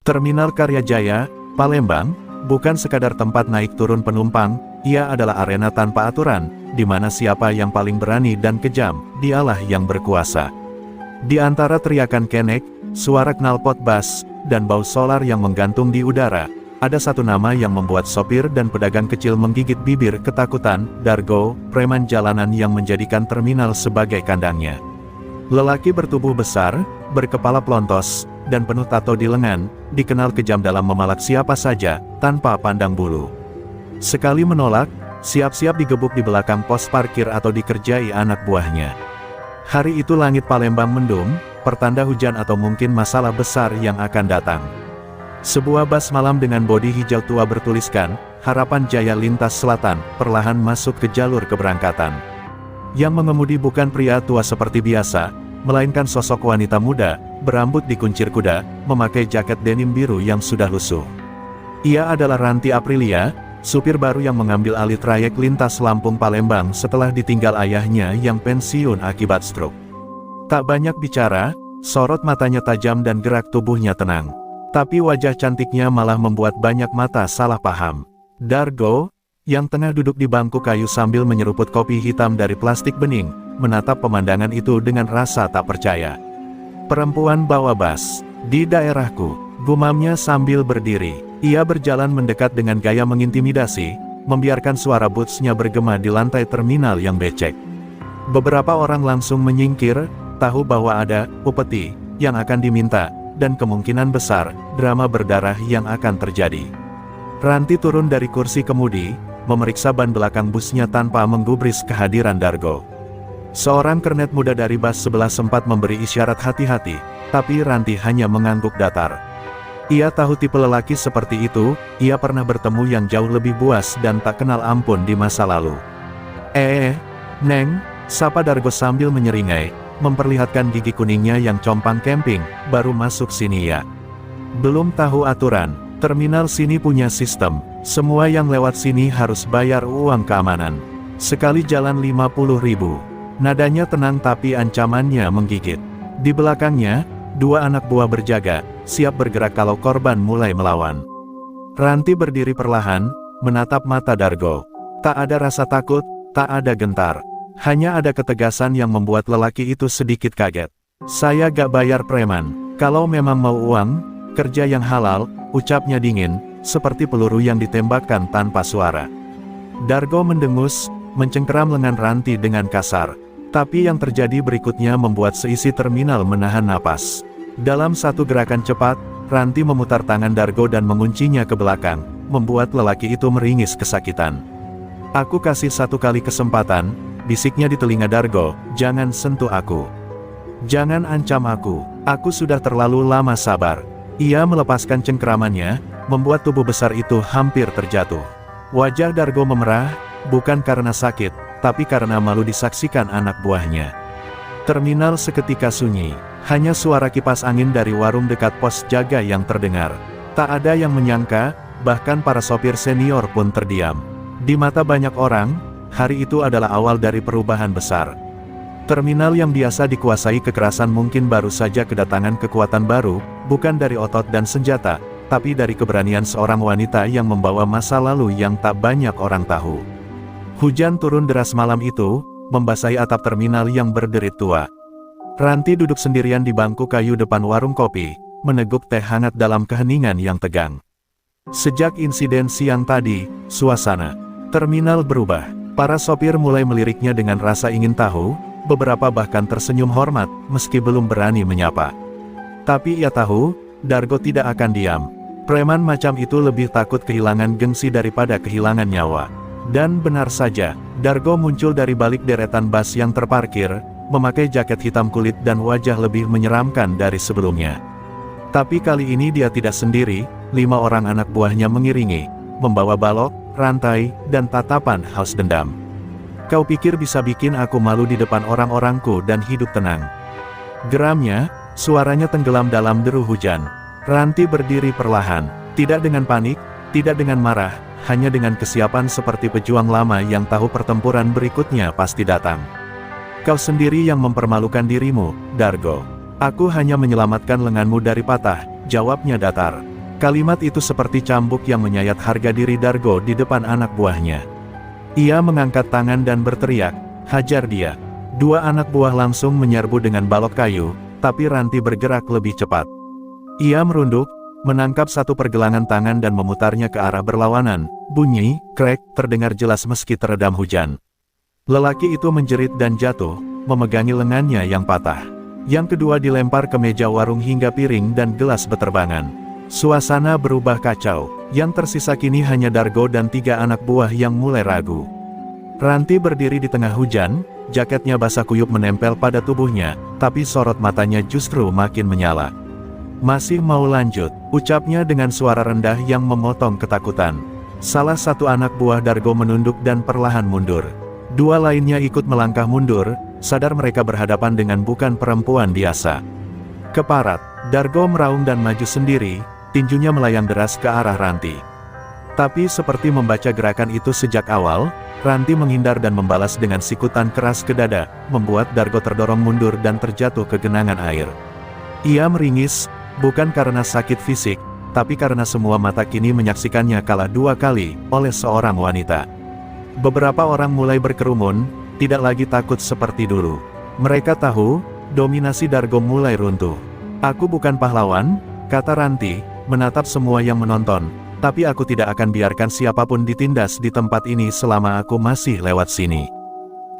Terminal Karyajaya, Palembang, bukan sekadar tempat naik turun penumpang, ia adalah arena tanpa aturan, di mana siapa yang paling berani dan kejam, dialah yang berkuasa. Di antara teriakan kenek, suara knalpot bas, dan bau solar yang menggantung di udara, ada satu nama yang membuat sopir dan pedagang kecil menggigit bibir ketakutan, Dargo, preman jalanan yang menjadikan terminal sebagai kandangnya. Lelaki bertubuh besar, berkepala pelontos, dan penuh tato di lengan, dikenal kejam dalam memalak siapa saja, tanpa pandang bulu. Sekali menolak, siap-siap digebuk di belakang pos parkir atau dikerjai anak buahnya. Hari itu langit Palembang mendung, pertanda hujan atau mungkin masalah besar yang akan datang. Sebuah bas malam dengan bodi hijau tua bertuliskan, Harapan Jaya Lintas Selatan, perlahan masuk ke jalur keberangkatan. Yang mengemudi bukan pria tua seperti biasa, melainkan sosok wanita muda, berambut dikuncir kuda, memakai jaket denim biru yang sudah lusuh. Ia adalah Ranti Aprilia, supir baru yang mengambil alih trayek lintas Lampung Palembang setelah ditinggal ayahnya yang pensiun akibat stroke. Tak banyak bicara, sorot matanya tajam dan gerak tubuhnya tenang. Tapi wajah cantiknya malah membuat banyak mata salah paham. Dargo, yang tengah duduk di bangku kayu sambil menyeruput kopi hitam dari plastik bening, menatap pemandangan itu dengan rasa tak percaya. Perempuan bawa bas, di daerahku, gumamnya sambil berdiri. Ia berjalan mendekat dengan gaya mengintimidasi, membiarkan suara bootsnya bergema di lantai terminal yang becek. Beberapa orang langsung menyingkir, tahu bahwa ada upeti yang akan diminta, dan kemungkinan besar, drama berdarah yang akan terjadi. Ranti turun dari kursi kemudi, memeriksa ban belakang busnya tanpa menggubris kehadiran Dargo. Seorang kernet muda dari bas sebelah sempat memberi isyarat hati-hati, tapi Ranti hanya mengangguk datar. Ia tahu tipe lelaki seperti itu, ia pernah bertemu yang jauh lebih buas dan tak kenal ampun di masa lalu. Neng, sapa Dargo sambil menyeringai, memperlihatkan gigi kuningnya yang compang camping, baru masuk sini ya. Belum tahu aturan, terminal sini punya sistem, semua yang lewat sini harus bayar uang keamanan. Sekali jalan 50.000. Nadanya tenang tapi ancamannya menggigit. Di belakangnya, dua anak buah berjaga, siap bergerak kalau korban mulai melawan. Ranti berdiri perlahan, menatap mata Dargo. Tak ada rasa takut, tak ada gentar. Hanya ada ketegasan yang membuat lelaki itu sedikit kaget. Saya gak bayar preman, kalau memang mau uang, kerja yang halal, ucapnya dingin, seperti peluru yang ditembakkan tanpa suara. Dargo mendengus, mencengkeram lengan Ranti dengan kasar. Tapi yang terjadi berikutnya membuat seisi terminal menahan napas. Dalam satu gerakan cepat, Ranti memutar tangan Dargo dan menguncinya ke belakang, membuat lelaki itu meringis kesakitan. Aku kasih satu kali kesempatan, bisiknya di telinga Dargo, jangan sentuh aku. Jangan ancam aku sudah terlalu lama sabar. Ia melepaskan cengkeramannya, membuat tubuh besar itu hampir terjatuh. Wajah Dargo memerah, bukan karena sakit, tapi karena malu disaksikan anak buahnya. Terminal seketika sunyi, hanya suara kipas angin dari warung dekat pos jaga yang terdengar. Tak ada yang menyangka, bahkan para sopir senior pun terdiam. Di mata banyak orang, hari itu adalah awal dari perubahan besar. Terminal yang biasa dikuasai kekerasan mungkin baru saja kedatangan kekuatan baru, bukan dari otot dan senjata, tapi dari keberanian seorang wanita yang membawa masa lalu yang tak banyak orang tahu. Hujan turun deras malam itu, membasahi atap terminal yang berderit tua. Ranti duduk sendirian di bangku kayu depan warung kopi, meneguk teh hangat dalam keheningan yang tegang. Sejak insiden siang tadi, suasana terminal berubah. Para sopir mulai meliriknya dengan rasa ingin tahu, beberapa bahkan tersenyum hormat, meski belum berani menyapa. Tapi ia tahu, Dargo tidak akan diam. Preman macam itu lebih takut kehilangan gengsi daripada kehilangan nyawa. Dan benar saja, Dargo muncul dari balik deretan bas yang terparkir, memakai jaket hitam kulit dan wajah lebih menyeramkan dari sebelumnya. Tapi kali ini dia tidak sendiri, 5 orang anak buahnya mengiringi, membawa balok, rantai, dan tatapan haus dendam. Kau pikir bisa bikin aku malu di depan orang-orangku dan hidup tenang? Geramnya, suaranya tenggelam dalam deru hujan. Ranti berdiri perlahan, tidak dengan panik, tidak dengan marah, hanya dengan kesiapan seperti pejuang lama yang tahu pertempuran berikutnya pasti datang. Kau sendiri yang mempermalukan dirimu, Dargo. Aku hanya menyelamatkan lenganmu dari patah, jawabnya datar. Kalimat itu seperti cambuk yang menyayat harga diri Dargo di depan anak buahnya. Ia mengangkat tangan dan berteriak, "Hajar dia!" Dua anak buah langsung menyerbu dengan balok kayu, tapi Ranti bergerak lebih cepat. Ia merunduk, menangkap satu pergelangan tangan dan memutarnya ke arah berlawanan. Bunyi, krek, terdengar jelas meski teredam hujan. Lelaki itu menjerit dan jatuh, memegangi lengannya yang patah. Yang kedua dilempar ke meja warung hingga piring dan gelas beterbangan. Suasana berubah kacau, yang tersisa kini hanya Dargo dan 3 anak buah yang mulai ragu. Ranti berdiri di tengah hujan, jaketnya basah kuyup menempel pada tubuhnya, tapi sorot matanya justru makin menyala. "Masih mau lanjut?" ucapnya dengan suara rendah yang memotong ketakutan. Salah satu anak buah Dargo menunduk dan perlahan mundur. 2 lainnya ikut melangkah mundur, sadar mereka berhadapan dengan bukan perempuan biasa. "Keparat!" Dargo meraung dan maju sendiri, tinjunya melayang deras ke arah Ranti. Tapi seperti membaca gerakan itu sejak awal, Ranti menghindar dan membalas dengan sikutan keras ke dada, membuat Dargo terdorong mundur dan terjatuh ke genangan air. Ia meringis, bukan karena sakit fisik, tapi karena semua mata kini menyaksikannya kalah 2 kali, oleh seorang wanita. Beberapa orang mulai berkerumun, tidak lagi takut seperti dulu. Mereka tahu, dominasi Dargo mulai runtuh. "Aku bukan pahlawan," kata Ranti, menatap semua yang menonton, "tapi aku tidak akan biarkan siapapun ditindas di tempat ini selama aku masih lewat sini."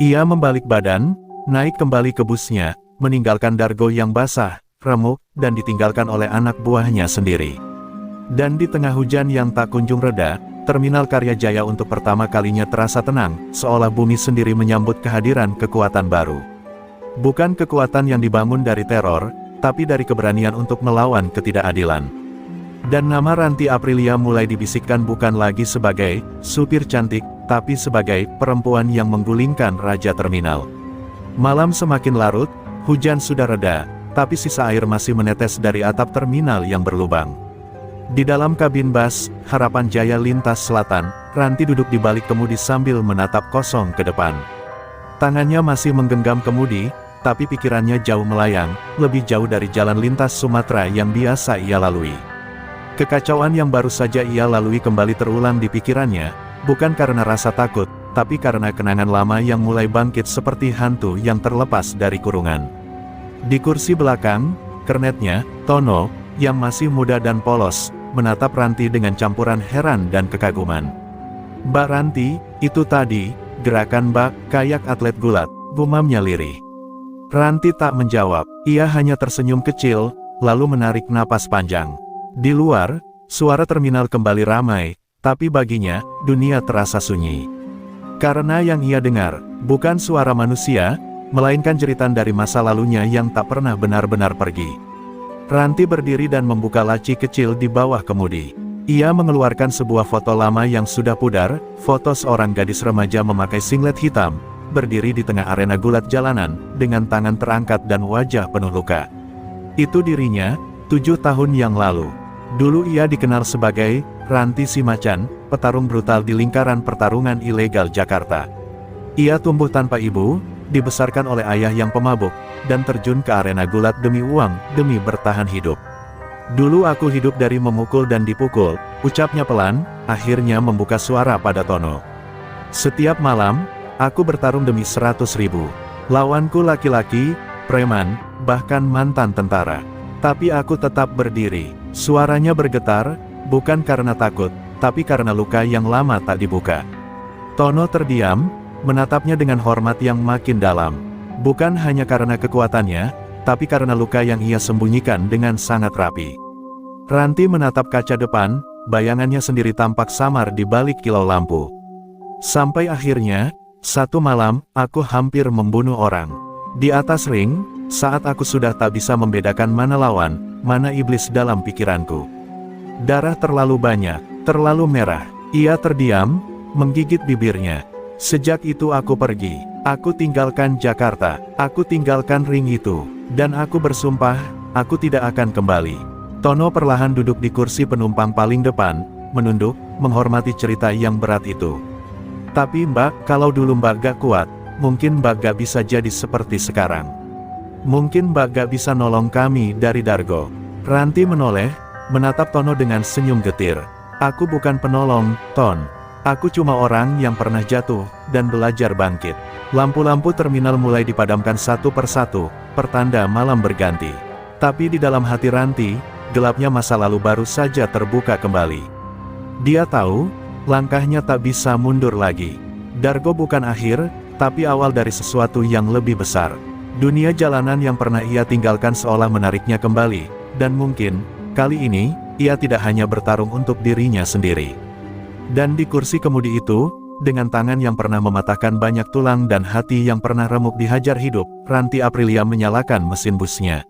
Ia membalik badan, naik kembali ke busnya, meninggalkan Dargo yang basah, remuk, dan ditinggalkan oleh anak buahnya sendiri. Dan di tengah hujan yang tak kunjung reda, Terminal Karya Jaya untuk pertama kalinya terasa tenang, seolah bumi sendiri menyambut kehadiran kekuatan baru. Bukan kekuatan yang dibangun dari teror, tapi dari keberanian untuk melawan ketidakadilan. Dan nama Ranti Aprilia mulai dibisikkan bukan lagi sebagai supir cantik, tapi sebagai perempuan yang menggulingkan Raja Terminal. Malam semakin larut, hujan sudah reda, tapi sisa air masih menetes dari atap terminal yang berlubang. Di dalam kabin bus, Harapan Jaya lintas selatan, Ranti duduk di balik kemudi sambil menatap kosong ke depan. Tangannya masih menggenggam kemudi, tapi pikirannya jauh melayang, lebih jauh dari jalan lintas Sumatera yang biasa ia lalui. Kekacauan yang baru saja ia lalui kembali terulang di pikirannya, bukan karena rasa takut, tapi karena kenangan lama yang mulai bangkit seperti hantu yang terlepas dari kurungan. Di kursi belakang, kernetnya, Tono, yang masih muda dan polos, menatap Ranti dengan campuran heran dan kekaguman. "Mbak Ranti, itu tadi, gerakan bak kayak atlet gulat," gumamnya lirih. Ranti tak menjawab, ia hanya tersenyum kecil, lalu menarik napas panjang. Di luar, suara terminal kembali ramai, tapi baginya, dunia terasa sunyi. Karena yang ia dengar, bukan suara manusia, melainkan jeritan dari masa lalunya yang tak pernah benar-benar pergi. Ranti berdiri dan membuka laci kecil di bawah kemudi. Ia mengeluarkan sebuah foto lama yang sudah pudar, foto seorang gadis remaja memakai singlet hitam, berdiri di tengah arena gulat jalanan, dengan tangan terangkat dan wajah penuh luka. Itu dirinya, 7 tahun yang lalu. Dulu ia dikenal sebagai Ranti si Macan, petarung brutal di lingkaran pertarungan ilegal Jakarta. Ia tumbuh tanpa ibu, dibesarkan oleh ayah yang pemabuk, dan terjun ke arena gulat demi uang, demi bertahan hidup. "Dulu aku hidup dari memukul dan dipukul," ucapnya pelan, akhirnya membuka suara pada Tono. "Setiap malam, aku bertarung demi 100.000. Lawanku laki-laki, preman, bahkan mantan tentara. Tapi aku tetap berdiri." Suaranya bergetar, bukan karena takut, tapi karena luka yang lama tak dibuka. Tono terdiam, menatapnya dengan hormat yang makin dalam. Bukan hanya karena kekuatannya, tapi karena luka yang ia sembunyikan dengan sangat rapi. Ranti menatap kaca depan, bayangannya sendiri tampak samar di balik kilau lampu. Sampai akhirnya, satu malam, aku hampir membunuh orang. Di atas ring, saat aku sudah tak bisa membedakan mana lawan, mana iblis dalam pikiranku. Darah terlalu banyak, terlalu merah. Ia terdiam, menggigit bibirnya. "Sejak itu aku pergi. Aku tinggalkan Jakarta. Aku tinggalkan ring itu. Dan aku bersumpah, aku tidak akan kembali." Tono perlahan duduk di kursi penumpang paling depan, menunduk, menghormati cerita yang berat itu. "Tapi Mbak, kalau dulu Mbak gak kuat, mungkin Mbak gak bisa jadi seperti sekarang. Mungkin Mbak gak bisa nolong kami dari Dargo." Ranti menoleh, menatap Tono dengan senyum getir. Aku bukan penolong, Ton. Aku cuma orang yang pernah jatuh, dan belajar bangkit. Lampu-lampu terminal mulai dipadamkan satu persatu, pertanda malam berganti. Tapi di dalam hati Ranti, gelapnya masa lalu baru saja terbuka kembali. Dia tahu, langkahnya tak bisa mundur lagi. Dargo bukan akhir, tapi awal dari sesuatu yang lebih besar. Dunia jalanan yang pernah ia tinggalkan seolah menariknya kembali, dan mungkin, kali ini, ia tidak hanya bertarung untuk dirinya sendiri. Dan di kursi kemudi itu, dengan tangan yang pernah mematahkan banyak tulang dan hati yang pernah remuk dihajar hidup, Ranti Aprilia menyalakan mesin busnya.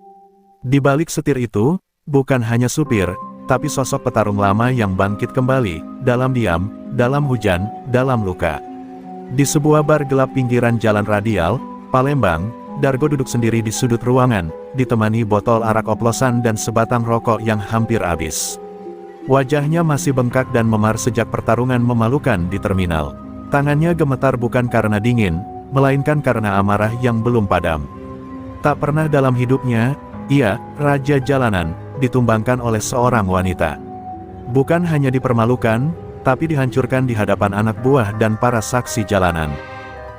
Di balik setir itu, bukan hanya supir, tapi sosok petarung lama yang bangkit kembali, dalam diam, dalam hujan, dalam luka. Di sebuah bar gelap pinggiran jalan radial, Palembang, Dargo duduk sendiri di sudut ruangan, ditemani botol arak oplosan dan sebatang rokok yang hampir habis. Wajahnya masih bengkak dan memar sejak pertarungan memalukan di terminal. Tangannya gemetar bukan karena dingin, melainkan karena amarah yang belum padam. Tak pernah dalam hidupnya, ia, raja jalanan, ditumbangkan oleh seorang wanita. Bukan hanya dipermalukan, tapi dihancurkan di hadapan anak buah dan para saksi jalanan.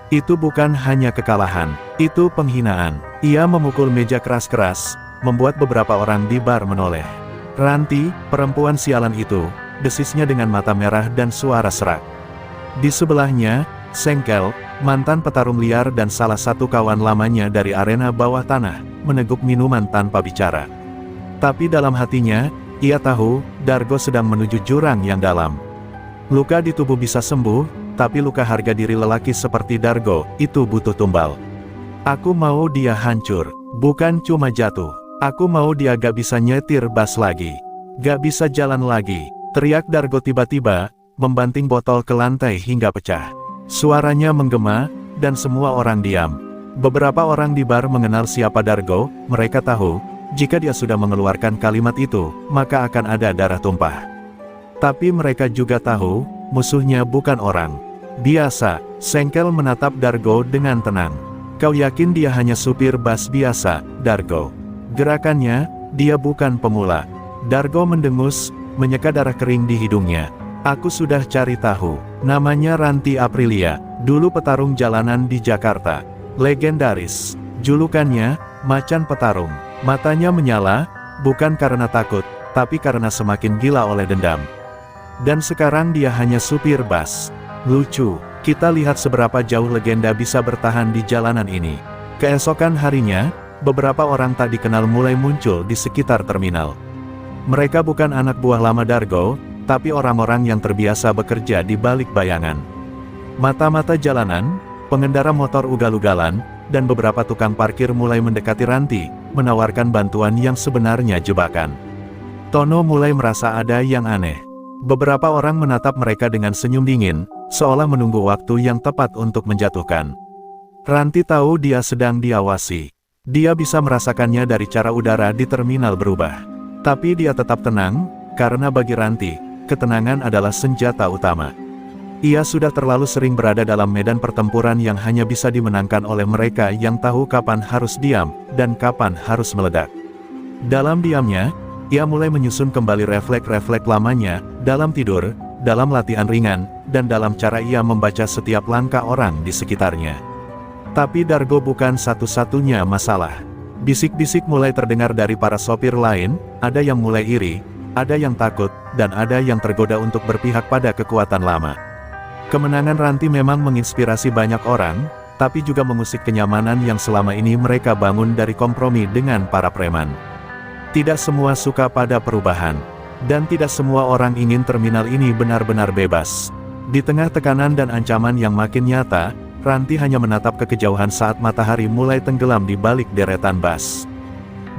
Itu bukan hanya kekalahan, itu penghinaan. Ia memukul meja keras-keras, membuat beberapa orang di bar menoleh. Ranti, perempuan sialan itu, desisnya dengan mata merah dan suara serak. Di sebelahnya, Sengkel, mantan petarung liar dan salah satu kawan lamanya dari arena bawah tanah, meneguk minuman tanpa bicara. Tapi dalam hatinya, ia tahu, Dargo sedang menuju jurang yang dalam. Luka di tubuh bisa sembuh, tapi luka harga diri lelaki seperti Dargo, itu butuh tumbal. Aku mau dia hancur, bukan cuma jatuh. Aku mau dia gak bisa nyetir bas lagi. Gak bisa jalan lagi, teriak Dargo tiba-tiba, membanting botol ke lantai hingga pecah. Suaranya menggema, dan semua orang diam. Beberapa orang di bar mengenal siapa Dargo, mereka tahu, jika dia sudah mengeluarkan kalimat itu, maka akan ada darah tumpah. Tapi mereka juga tahu, musuhnya bukan orang biasa. Sengkel menatap Dargo dengan tenang. Kau yakin dia hanya supir bas biasa, Dargo? Gerakannya, dia bukan pemula. Dargo mendengus, menyeka darah kering di hidungnya. Aku sudah cari tahu. Namanya Ranti Aprilia, dulu petarung jalanan di Jakarta. Legendaris. Julukannya, Macan Petarung. Matanya menyala, bukan karena takut, tapi karena semakin gila oleh dendam. Dan sekarang dia hanya supir bas. Lucu, kita lihat seberapa jauh legenda bisa bertahan di jalanan ini. Keesokan harinya, beberapa orang tak dikenal mulai muncul di sekitar terminal. Mereka bukan anak buah lama Dargo, tapi orang-orang yang terbiasa bekerja di balik bayangan. Mata-mata jalanan, pengendara motor ugal-ugalan, dan beberapa tukang parkir mulai mendekati Ranti, menawarkan bantuan yang sebenarnya jebakan. Tono mulai merasa ada yang aneh. Beberapa orang menatap mereka dengan senyum dingin, seolah menunggu waktu yang tepat untuk menjatuhkan. Ranti tahu dia sedang diawasi. Dia bisa merasakannya dari cara udara di terminal berubah. Tapi dia tetap tenang, karena bagi Ranti, ketenangan adalah senjata utama. Ia sudah terlalu sering berada dalam medan pertempuran yang hanya bisa dimenangkan oleh mereka yang tahu kapan harus diam, dan kapan harus meledak. Dalam diamnya, ia mulai menyusun kembali refleks-refleks lamanya, dalam tidur, dalam latihan ringan, dan dalam cara ia membaca setiap langkah orang di sekitarnya. Tapi Dargo bukan satu-satunya masalah. Bisik-bisik mulai terdengar dari para sopir lain, ada yang mulai iri, ada yang takut, dan ada yang tergoda untuk berpihak pada kekuatan lama. Kemenangan Ranti memang menginspirasi banyak orang, tapi juga mengusik kenyamanan yang selama ini mereka bangun dari kompromi dengan para preman. Tidak semua suka pada perubahan, dan tidak semua orang ingin terminal ini benar-benar bebas. Di tengah tekanan dan ancaman yang makin nyata, Ranti hanya menatap ke kejauhan saat matahari mulai tenggelam di balik deretan bas.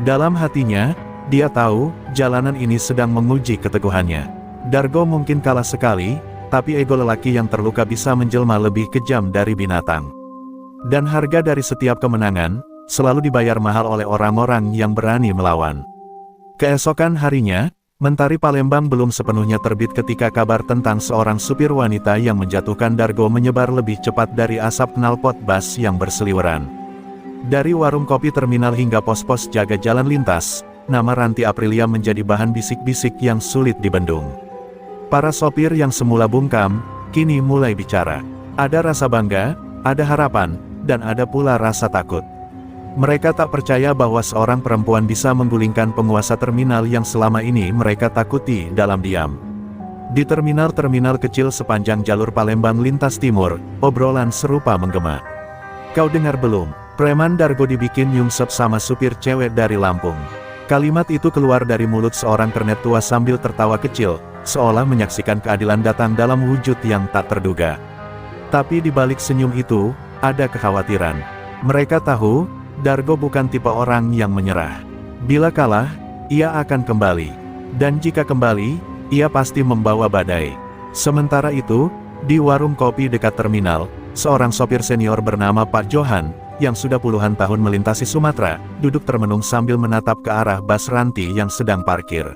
Dalam hatinya, dia tahu, jalanan ini sedang menguji keteguhannya. Dargo mungkin kalah sekali, tapi ego lelaki yang terluka bisa menjelma lebih kejam dari binatang. Dan harga dari setiap kemenangan, selalu dibayar mahal oleh orang-orang yang berani melawan. Keesokan harinya, Mentari Palembang belum sepenuhnya terbit ketika kabar tentang seorang supir wanita yang menjatuhkan Dargo menyebar lebih cepat dari asap knalpot bas yang berseliweran. Dari warung kopi terminal hingga pos-pos jaga jalan lintas, nama Ranti Aprilia menjadi bahan bisik-bisik yang sulit dibendung. Para sopir yang semula bungkam, kini mulai bicara. Ada rasa bangga, ada harapan, dan ada pula rasa takut. Mereka tak percaya bahwa seorang perempuan bisa menggulingkan penguasa terminal yang selama ini mereka takuti dalam diam. Di terminal-terminal kecil sepanjang jalur Palembang lintas timur, obrolan serupa menggema. "Kau dengar belum? Preman Dargo dibikin nyungsep sama supir cewek dari Lampung." Kalimat itu keluar dari mulut seorang kernet tua sambil tertawa kecil, seolah menyaksikan keadilan datang dalam wujud yang tak terduga. Tapi di balik senyum itu, ada kekhawatiran. Mereka tahu, Dargo bukan tipe orang yang menyerah. Bila kalah, ia akan kembali. Dan jika kembali, ia pasti membawa badai. Sementara itu, di warung kopi dekat terminal, seorang sopir senior bernama Pak Johan, yang sudah puluhan tahun melintasi Sumatera, duduk termenung sambil menatap ke arah bus Ranti yang sedang parkir.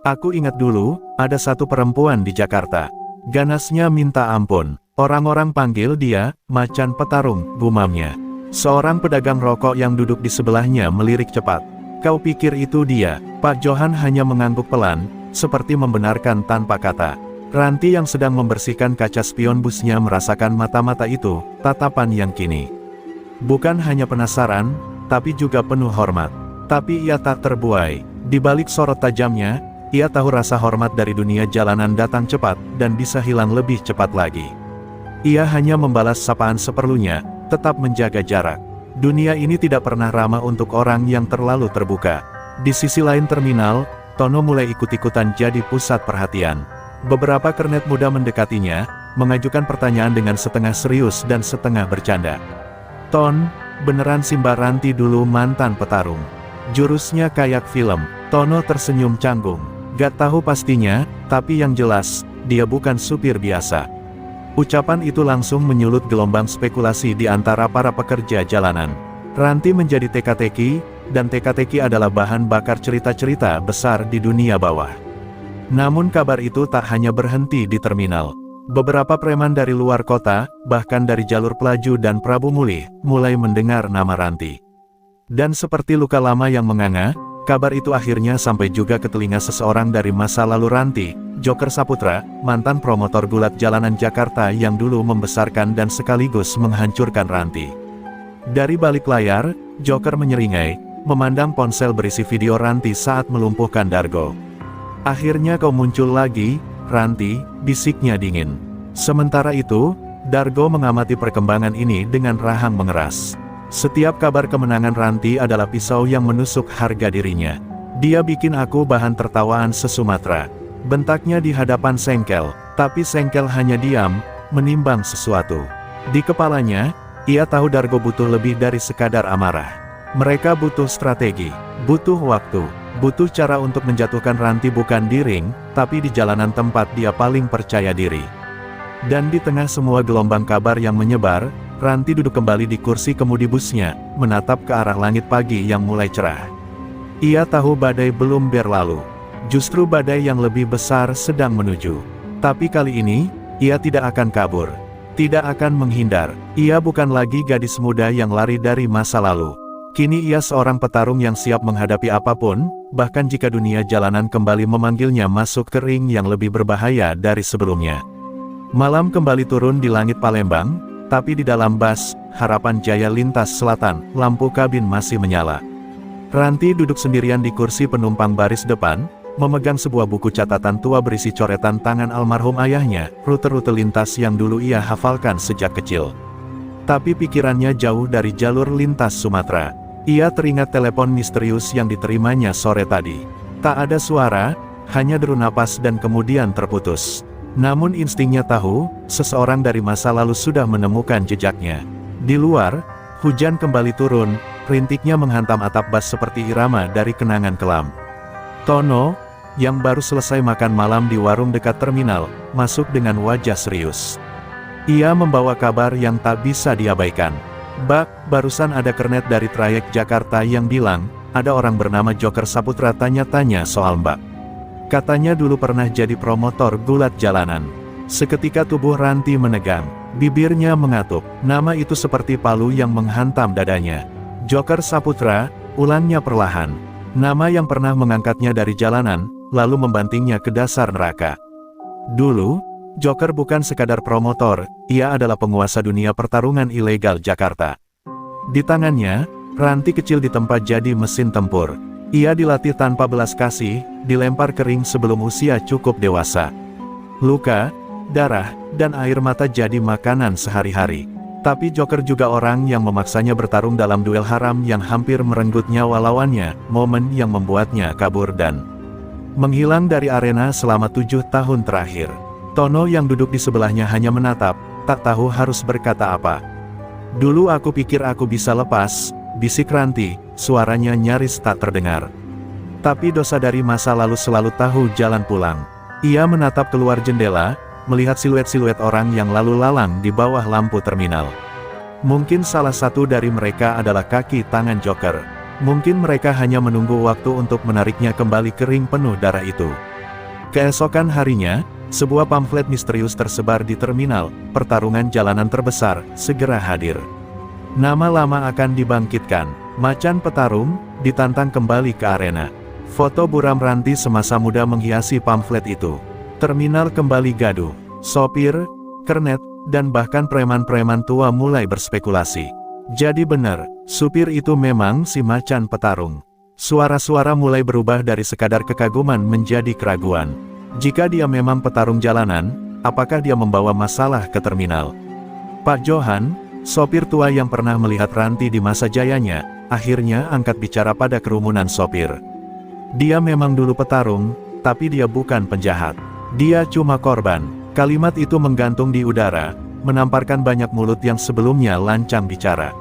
"Aku ingat dulu, ada satu perempuan di Jakarta. Ganasnya minta ampun. Orang-orang panggil dia, macan petarung," gumamnya. Seorang pedagang rokok yang duduk di sebelahnya melirik cepat. "Kau pikir itu dia?" Pak Johan hanya mengangguk pelan, seperti membenarkan tanpa kata. Ranti yang sedang membersihkan kaca spion busnya merasakan mata-mata itu, tatapan yang kini bukan hanya penasaran, tapi juga penuh hormat. Tapi ia tak terbuai. Di balik sorot tajamnya, ia tahu rasa hormat dari dunia jalanan datang cepat, dan bisa hilang lebih cepat lagi. Ia hanya membalas sapaan seperlunya, tetap menjaga jarak. Dunia ini tidak pernah ramah untuk orang yang terlalu terbuka. Di sisi lain terminal, Tono mulai ikut-ikutan jadi pusat perhatian. Beberapa kernet muda mendekatinya, mengajukan pertanyaan dengan setengah serius dan setengah bercanda. "Ton, beneran Simba Ranti dulu mantan petarung? Jurusnya kayak film." Tono tersenyum canggung. "Gak tahu pastinya, tapi yang jelas, dia bukan supir biasa." Ucapan itu langsung menyulut gelombang spekulasi di antara para pekerja jalanan. Ranti menjadi teka-teki, dan teka-teki adalah bahan bakar cerita-cerita besar di dunia bawah. Namun kabar itu tak hanya berhenti di terminal. Beberapa preman dari luar kota, bahkan dari jalur Pelaju dan Prabu Mulih, mulai mendengar nama Ranti. Dan seperti luka lama yang menganga, kabar itu akhirnya sampai juga ke telinga seseorang dari masa lalu Ranti, Joker Saputra, mantan promotor gulat jalanan Jakarta yang dulu membesarkan dan sekaligus menghancurkan Ranti. Dari balik layar, Joker menyeringai, memandang ponsel berisi video Ranti saat melumpuhkan Dargo. "Akhirnya kau muncul lagi, Ranti," bisiknya dingin. Sementara itu, Dargo mengamati perkembangan ini dengan rahang mengeras. Setiap kabar kemenangan Ranti adalah pisau yang menusuk harga dirinya. "Dia bikin aku bahan tertawaan se-Sumatera," bentaknya di hadapan Sengkel, tapi Sengkel hanya diam, menimbang sesuatu. Di kepalanya, ia tahu Dargo butuh lebih dari sekadar amarah. Mereka butuh strategi, butuh waktu, butuh cara untuk menjatuhkan Ranti bukan di ring, tapi di jalanan tempat dia paling percaya diri. Dan di tengah semua gelombang kabar yang menyebar, Ranti duduk kembali di kursi kemudi busnya, menatap ke arah langit pagi yang mulai cerah. Ia tahu badai belum berlalu. Justru badai yang lebih besar sedang menuju. Tapi kali ini, ia tidak akan kabur. Tidak akan menghindar. Ia bukan lagi gadis muda yang lari dari masa lalu. Kini ia seorang petarung yang siap menghadapi apapun, bahkan jika dunia jalanan kembali memanggilnya masuk ke ring yang lebih berbahaya dari sebelumnya. Malam kembali turun di langit Palembang, tapi di dalam bus, Harapan Jaya lintas selatan, lampu kabin masih menyala. Ranti duduk sendirian di kursi penumpang baris depan, memegang sebuah buku catatan tua berisi coretan tangan almarhum ayahnya, rute-rute lintas yang dulu ia hafalkan sejak kecil. Tapi pikirannya jauh dari jalur lintas Sumatera. Ia teringat telepon misterius yang diterimanya sore tadi. Tak ada suara, hanya deru napas dan kemudian terputus. Namun instingnya tahu, seseorang dari masa lalu sudah menemukan jejaknya. Di luar, hujan kembali turun, rintiknya menghantam atap bus seperti irama dari kenangan kelam. Tono, yang baru selesai makan malam di warung dekat terminal, masuk dengan wajah serius. Ia membawa kabar yang tak bisa diabaikan. "Bak, barusan ada kernet dari trayek Jakarta yang bilang, ada orang bernama Joker Saputra tanya-tanya soal Mbak. Katanya dulu pernah jadi promotor gulat jalanan." Seketika tubuh Ranti menegang, bibirnya mengatup, nama itu seperti palu yang menghantam dadanya. "Joker Saputra," ulangnya perlahan. Nama yang pernah mengangkatnya dari jalanan, lalu membantingnya ke dasar neraka. Dulu, Joker bukan sekadar promotor, ia adalah penguasa dunia pertarungan ilegal Jakarta. Di tangannya, ranti kecil ditempa jadi mesin tempur. Ia dilatih tanpa belas kasih, dilempar kering sebelum usia cukup dewasa. Luka, darah, dan air mata jadi makanan sehari-hari. Tapi Joker juga orang yang memaksanya bertarung dalam duel haram yang hampir merenggut nyawa lawannya, momen yang membuatnya kabur dan menghilang dari arena selama 7 tahun terakhir. Tono yang duduk di sebelahnya hanya menatap, tak tahu harus berkata apa. Dulu aku pikir aku bisa lepas, bisik Ranti, suaranya nyaris tak terdengar. Tapi dosa dari masa lalu selalu tahu jalan pulang. Ia menatap keluar jendela, melihat siluet-siluet orang yang lalu lalang di bawah lampu terminal. Mungkin salah satu dari mereka adalah kaki tangan Joker. Mungkin mereka hanya menunggu waktu untuk menariknya kembali ke ring penuh darah itu. Keesokan harinya, sebuah pamflet misterius tersebar di terminal, pertarungan jalanan terbesar, segera hadir. Nama lama akan dibangkitkan, macan petarung, ditantang kembali ke arena. Foto buram Ranti semasa muda menghiasi pamflet itu. Terminal kembali gaduh, sopir, kernet, dan bahkan preman-preman tua mulai berspekulasi. Jadi benar, supir itu memang si macan petarung. Suara-suara mulai berubah dari sekadar kekaguman menjadi keraguan. Jika dia memang petarung jalanan, apakah dia membawa masalah ke terminal? Pak Johan, sopir tua yang pernah melihat Ranti di masa jayanya, akhirnya angkat bicara pada kerumunan sopir. Dia memang dulu petarung, tapi dia bukan penjahat. Dia cuma korban. Kalimat itu menggantung di udara, menamparkan banyak mulut yang sebelumnya lancang bicara.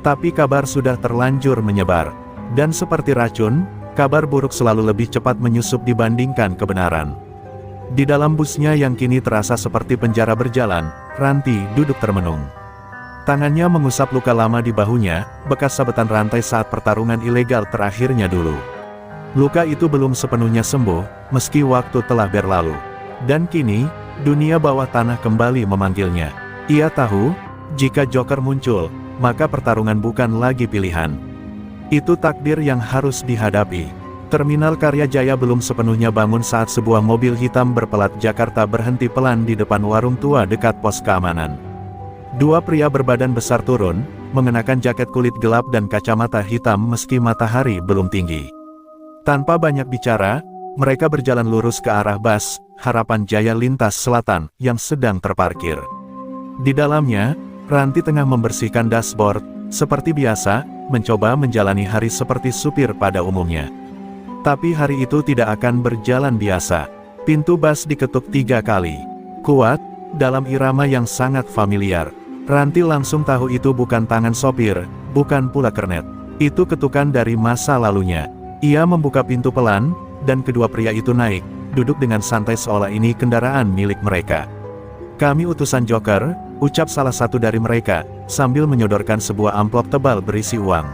Tapi kabar sudah terlanjur menyebar. Dan seperti racun, kabar buruk selalu lebih cepat menyusup dibandingkan kebenaran. Di dalam busnya yang kini terasa seperti penjara berjalan, Ranti duduk termenung. Tangannya mengusap luka lama di bahunya, bekas sabetan rantai saat pertarungan ilegal terakhirnya dulu. Luka itu belum sepenuhnya sembuh, meski waktu telah berlalu. Dan kini, dunia bawah tanah kembali memanggilnya. Ia tahu, jika Joker muncul, maka pertarungan bukan lagi pilihan. Itu takdir yang harus dihadapi. Terminal Karya Jaya belum sepenuhnya bangun saat sebuah mobil hitam berpelat Jakarta berhenti pelan di depan warung tua dekat pos keamanan. Dua pria berbadan besar turun, mengenakan jaket kulit gelap dan kacamata hitam meski matahari belum tinggi. Tanpa banyak bicara, mereka berjalan lurus ke arah bus Harapan Jaya Lintas Selatan yang sedang terparkir. Di dalamnya, Ranti tengah membersihkan dashboard, seperti biasa, mencoba menjalani hari seperti supir pada umumnya. Tapi hari itu tidak akan berjalan biasa. Pintu bus diketuk 3 kali. Kuat, dalam irama yang sangat familiar. Ranti langsung tahu itu bukan tangan sopir, bukan pula kernet. Itu ketukan dari masa lalunya. Ia membuka pintu pelan, dan kedua pria itu naik, duduk dengan santai seolah ini kendaraan milik mereka. "Kami utusan Joker," ucap salah satu dari mereka, sambil menyodorkan sebuah amplop tebal berisi uang.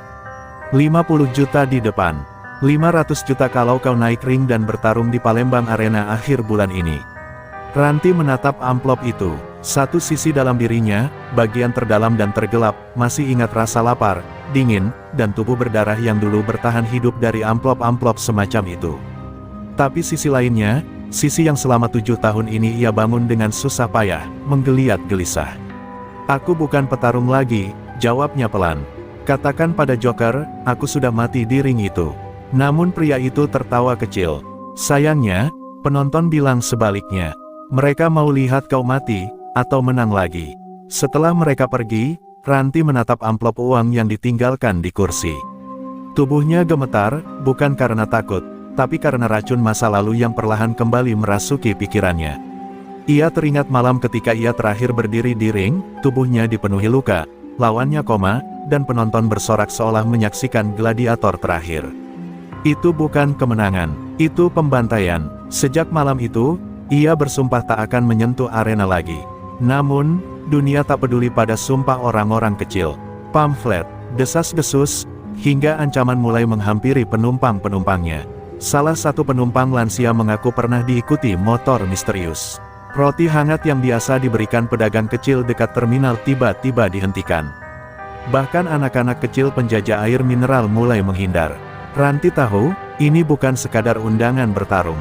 50 juta di depan. 500 juta kalau kau naik ring dan bertarung di Palembang Arena akhir bulan ini. Ranti menatap amplop itu. Satu sisi dalam dirinya, bagian terdalam dan tergelap, masih ingat rasa lapar, dingin, dan tubuh berdarah yang dulu bertahan hidup dari amplop-amplop semacam itu. Tapi sisi lainnya, sisi yang selama 7 tahun ini ia bangun dengan susah payah, menggeliat gelisah. "Aku bukan petarung lagi," jawabnya pelan. "Katakan pada Joker, aku sudah mati di ring itu." Namun pria itu tertawa kecil. "Sayangnya, penonton bilang sebaliknya. Mereka mau lihat kau mati, atau menang lagi." Setelah mereka pergi, Ranti menatap amplop uang yang ditinggalkan di kursi. Tubuhnya gemetar, bukan karena takut, tapi karena racun masa lalu yang perlahan kembali merasuki pikirannya. Ia teringat malam ketika ia terakhir berdiri di ring, tubuhnya dipenuhi luka, lawannya koma, dan penonton bersorak seolah menyaksikan gladiator terakhir. Itu bukan kemenangan, itu pembantaian. Sejak malam itu, ia bersumpah tak akan menyentuh arena lagi. Namun, dunia tak peduli pada sumpah orang-orang kecil. Pamflet, desas-desus, hingga ancaman mulai menghampiri penumpang-penumpangnya. Salah satu penumpang lansia mengaku pernah diikuti motor misterius. Roti hangat yang biasa diberikan pedagang kecil dekat terminal tiba-tiba dihentikan. Bahkan anak-anak kecil penjajah air mineral mulai menghindar. Ranti tahu, ini bukan sekadar undangan bertarung.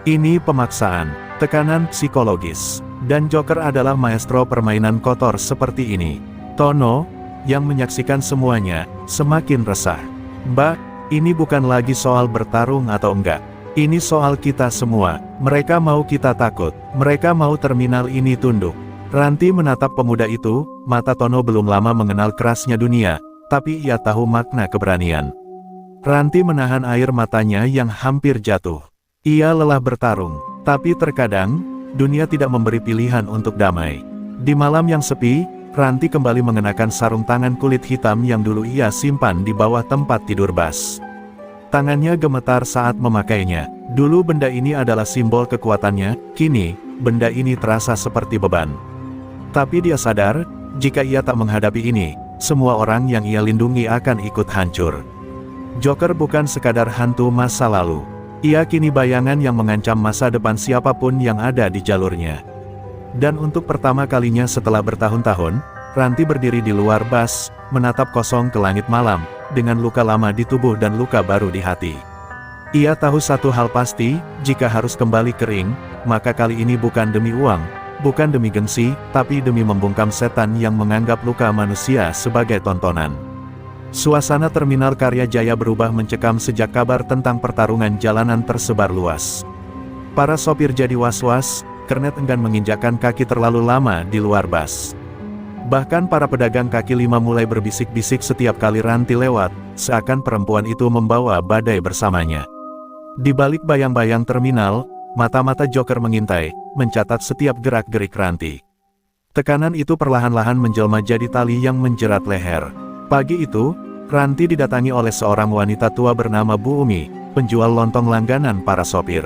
Ini pemaksaan, tekanan psikologis. Dan Joker adalah maestro permainan kotor seperti ini. Tono, yang menyaksikan semuanya, semakin resah. Mbak, ini bukan lagi soal bertarung atau enggak. Ini soal kita semua. Mereka mau kita takut. Mereka mau terminal ini tunduk. Ranti menatap pemuda itu, mata Tono belum lama mengenal kerasnya dunia, tapi ia tahu makna keberanian. Ranti menahan air matanya yang hampir jatuh. Ia lelah bertarung, tapi terkadang, dunia tidak memberi pilihan untuk damai. Di malam yang sepi, Ranti kembali mengenakan sarung tangan kulit hitam yang dulu ia simpan di bawah tempat tidur Bas. Tangannya gemetar saat memakainya. Dulu benda ini adalah simbol kekuatannya, kini, benda ini terasa seperti beban. Tapi dia sadar, jika ia tak menghadapi ini, semua orang yang ia lindungi akan ikut hancur. Joker bukan sekadar hantu masa lalu. Ia kini bayangan yang mengancam masa depan siapapun yang ada di jalurnya. Dan untuk pertama kalinya setelah bertahun-tahun, Ranti berdiri di luar Bas, menatap kosong ke langit malam, dengan luka lama di tubuh dan luka baru di hati. Ia tahu satu hal pasti, jika harus kembali kering, maka kali ini bukan demi uang, bukan demi gengsi, tapi demi membungkam setan yang menganggap luka manusia sebagai tontonan. Suasana terminal Karya Jaya berubah mencekam sejak kabar tentang pertarungan jalanan tersebar luas. Para sopir jadi was-was, kernet enggan menginjakkan kaki terlalu lama di luar Bas. Bahkan para pedagang kaki lima mulai berbisik-bisik setiap kali Ranti lewat, seakan perempuan itu membawa badai bersamanya. Di balik bayang-bayang terminal, mata-mata Joker mengintai, mencatat setiap gerak-gerik Ranti. Tekanan itu perlahan-lahan menjelma jadi tali yang menjerat leher. Pagi itu, Ranti didatangi oleh seorang wanita tua bernama Bu Umi, penjual lontong langganan para sopir.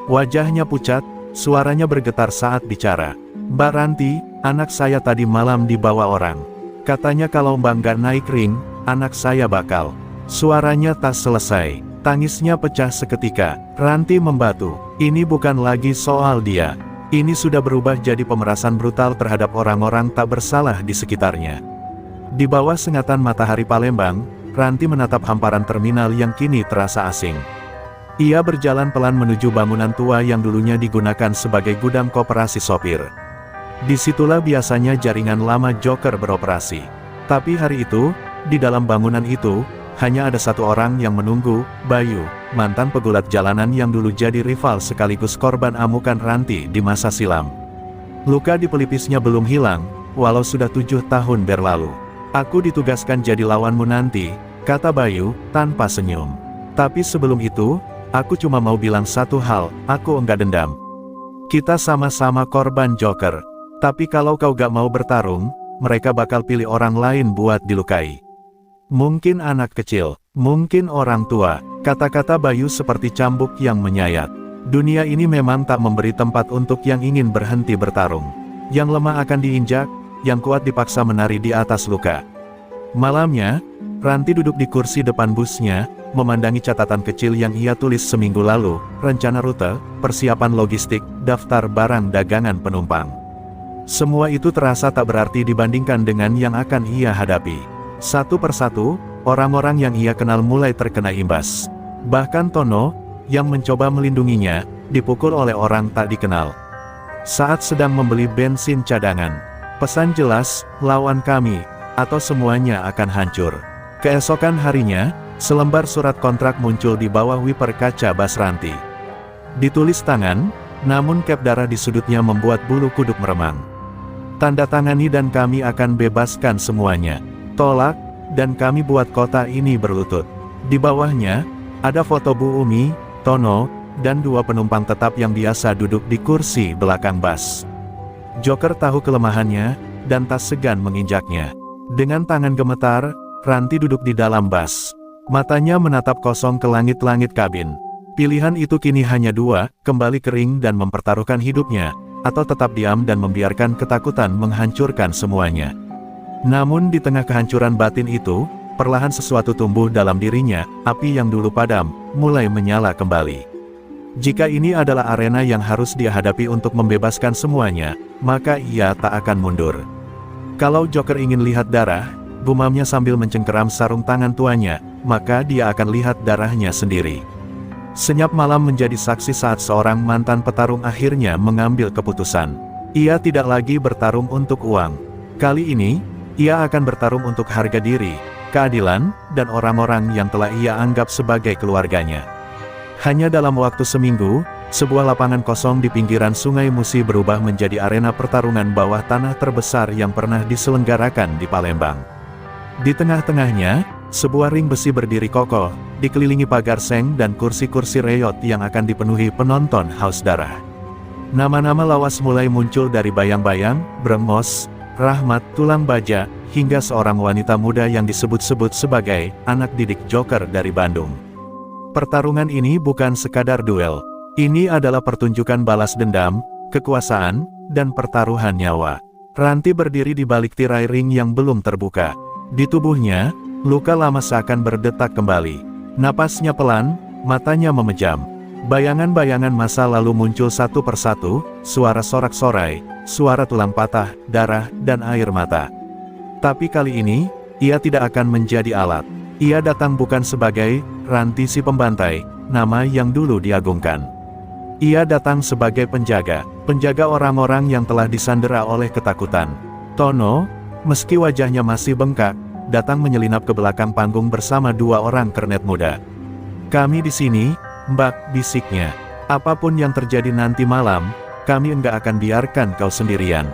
Wajahnya pucat, suaranya bergetar saat bicara. "Mbak Ranti, anak saya tadi malam dibawa orang. Katanya kalau Mbak nggak naik ring, anak saya bakal." Suaranya tak selesai, tangisnya pecah seketika. Ranti membatu. Ini bukan lagi soal dia. Ini sudah berubah jadi pemerasan brutal terhadap orang-orang tak bersalah di sekitarnya. Di bawah sengatan matahari Palembang, Ranti menatap hamparan terminal yang kini terasa asing. Ia berjalan pelan menuju bangunan tua yang dulunya digunakan sebagai gudang koperasi sopir. Disitulah biasanya jaringan lama Joker beroperasi. Tapi hari itu, di dalam bangunan itu, hanya ada satu orang yang menunggu, Bayu, mantan pegulat jalanan yang dulu jadi rival sekaligus korban amukan Ranti di masa silam. Luka di pelipisnya belum hilang, walau sudah 7 tahun berlalu. "Aku ditugaskan jadi lawanmu nanti," kata Bayu, tanpa senyum. "Tapi sebelum itu, aku cuma mau bilang satu hal, aku enggak dendam. Kita sama-sama korban Joker. Tapi kalau kau gak mau bertarung, mereka bakal pilih orang lain buat dilukai. Mungkin anak kecil, mungkin orang tua." Kata-kata Bayu seperti cambuk yang menyayat. Dunia ini memang tak memberi tempat untuk yang ingin berhenti bertarung. Yang lemah akan diinjak, yang kuat dipaksa menari di atas luka. Malamnya, Ranti duduk di kursi depan busnya, memandangi catatan kecil yang ia tulis seminggu lalu, rencana rute, persiapan logistik, daftar barang dagangan penumpang. Semua itu terasa tak berarti dibandingkan dengan yang akan ia hadapi. Satu persatu, orang-orang yang ia kenal mulai terkena imbas. Bahkan Tono, yang mencoba melindunginya, dipukul oleh orang tak dikenal. Saat sedang membeli bensin cadangan. Pesan jelas, lawan kami, atau semuanya akan hancur. Keesokan harinya, selembar surat kontrak muncul di bawah wiper kaca Bas Ranti. Ditulis tangan, namun cap darah di sudutnya membuat bulu kuduk meremang. "Tanda tangani dan kami akan bebaskan semuanya. Tolak, dan kami buat kota ini berlutut." Di bawahnya, ada foto Bu Umi, Tono, dan 2 penumpang tetap yang biasa duduk di kursi belakang Bas. Joker tahu kelemahannya, dan tak segan menginjaknya. Dengan tangan gemetar, Ranti duduk di dalam Bas. Matanya menatap kosong ke langit-langit kabin. Pilihan itu kini hanya 2, kembali kering dan mempertaruhkan hidupnya, atau tetap diam dan membiarkan ketakutan menghancurkan semuanya. Namun di tengah kehancuran batin itu, perlahan sesuatu tumbuh dalam dirinya, api yang dulu padam, mulai menyala kembali. Jika ini adalah arena yang harus dia hadapi untuk membebaskan semuanya, maka ia tak akan mundur. Kalau Joker ingin lihat darah, gumamnya sambil mencengkeram sarung tangan tuanya, maka dia akan lihat darahnya sendiri. Senyap malam menjadi saksi saat seorang mantan petarung akhirnya mengambil keputusan. Ia tidak lagi bertarung untuk uang. Kali ini, ia akan bertarung untuk harga diri, keadilan, dan orang-orang yang telah ia anggap sebagai keluarganya. Hanya dalam waktu seminggu, sebuah lapangan kosong di pinggiran Sungai Musi berubah menjadi arena pertarungan bawah tanah terbesar yang pernah diselenggarakan di Palembang. Di tengah-tengahnya, sebuah ring besi berdiri kokoh, dikelilingi pagar seng dan kursi-kursi reyot yang akan dipenuhi penonton haus darah. Nama-nama lawas mulai muncul dari bayang-bayang, Brengmos, Rahmat Tulang Baja, hingga seorang wanita muda yang disebut-sebut sebagai anak didik Joker dari Bandung. Pertarungan ini bukan sekadar duel. Ini adalah pertunjukan balas dendam, kekuasaan, dan pertaruhan nyawa. Ranti berdiri di balik tirai ring yang belum terbuka. Di tubuhnya, luka lama seakan berdetak kembali. Napasnya pelan, matanya memejam. Bayangan-bayangan masa lalu muncul satu persatu, suara sorak-sorai, suara tulang patah, darah, dan air mata. Tapi kali ini, ia tidak akan menjadi alat. Ia datang bukan sebagai Ranti si pembantai, nama yang dulu diagungkan. Ia datang sebagai penjaga orang-orang yang telah disandera oleh ketakutan. Tono, meski wajahnya masih bengkak, datang menyelinap ke belakang panggung bersama dua orang kernet muda. "Kami di sini, Mbak," bisiknya. "Apapun yang terjadi nanti malam, kami enggak akan biarkan kau sendirian."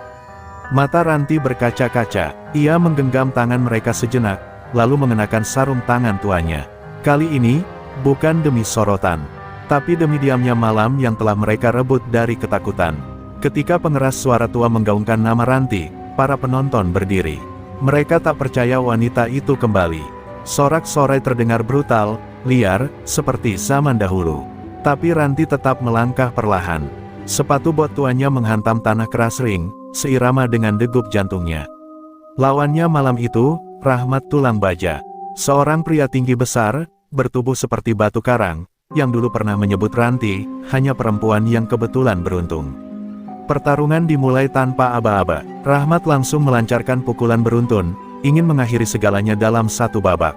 Mata Ranti berkaca-kaca, ia menggenggam tangan mereka sejenak, lalu mengenakan sarung tangan tuanya. Kali ini, bukan demi sorotan, tapi demi diamnya malam yang telah mereka rebut dari ketakutan. Ketika pengeras suara tua menggaungkan nama Ranti, para penonton berdiri. Mereka tak percaya wanita itu kembali. Sorak-sorai terdengar brutal, liar, seperti zaman dahulu. Tapi Ranti tetap melangkah perlahan. Sepatu bot tuanya menghantam tanah keras ring, seirama dengan degup jantungnya. Lawannya malam itu, Rahmat Tulang Baja. Seorang pria tinggi besar, bertubuh seperti batu karang, yang dulu pernah menyebut Ranti, hanya perempuan yang kebetulan beruntung. Pertarungan dimulai tanpa aba-aba. Rahmat langsung melancarkan pukulan beruntun, ingin mengakhiri segalanya dalam satu babak.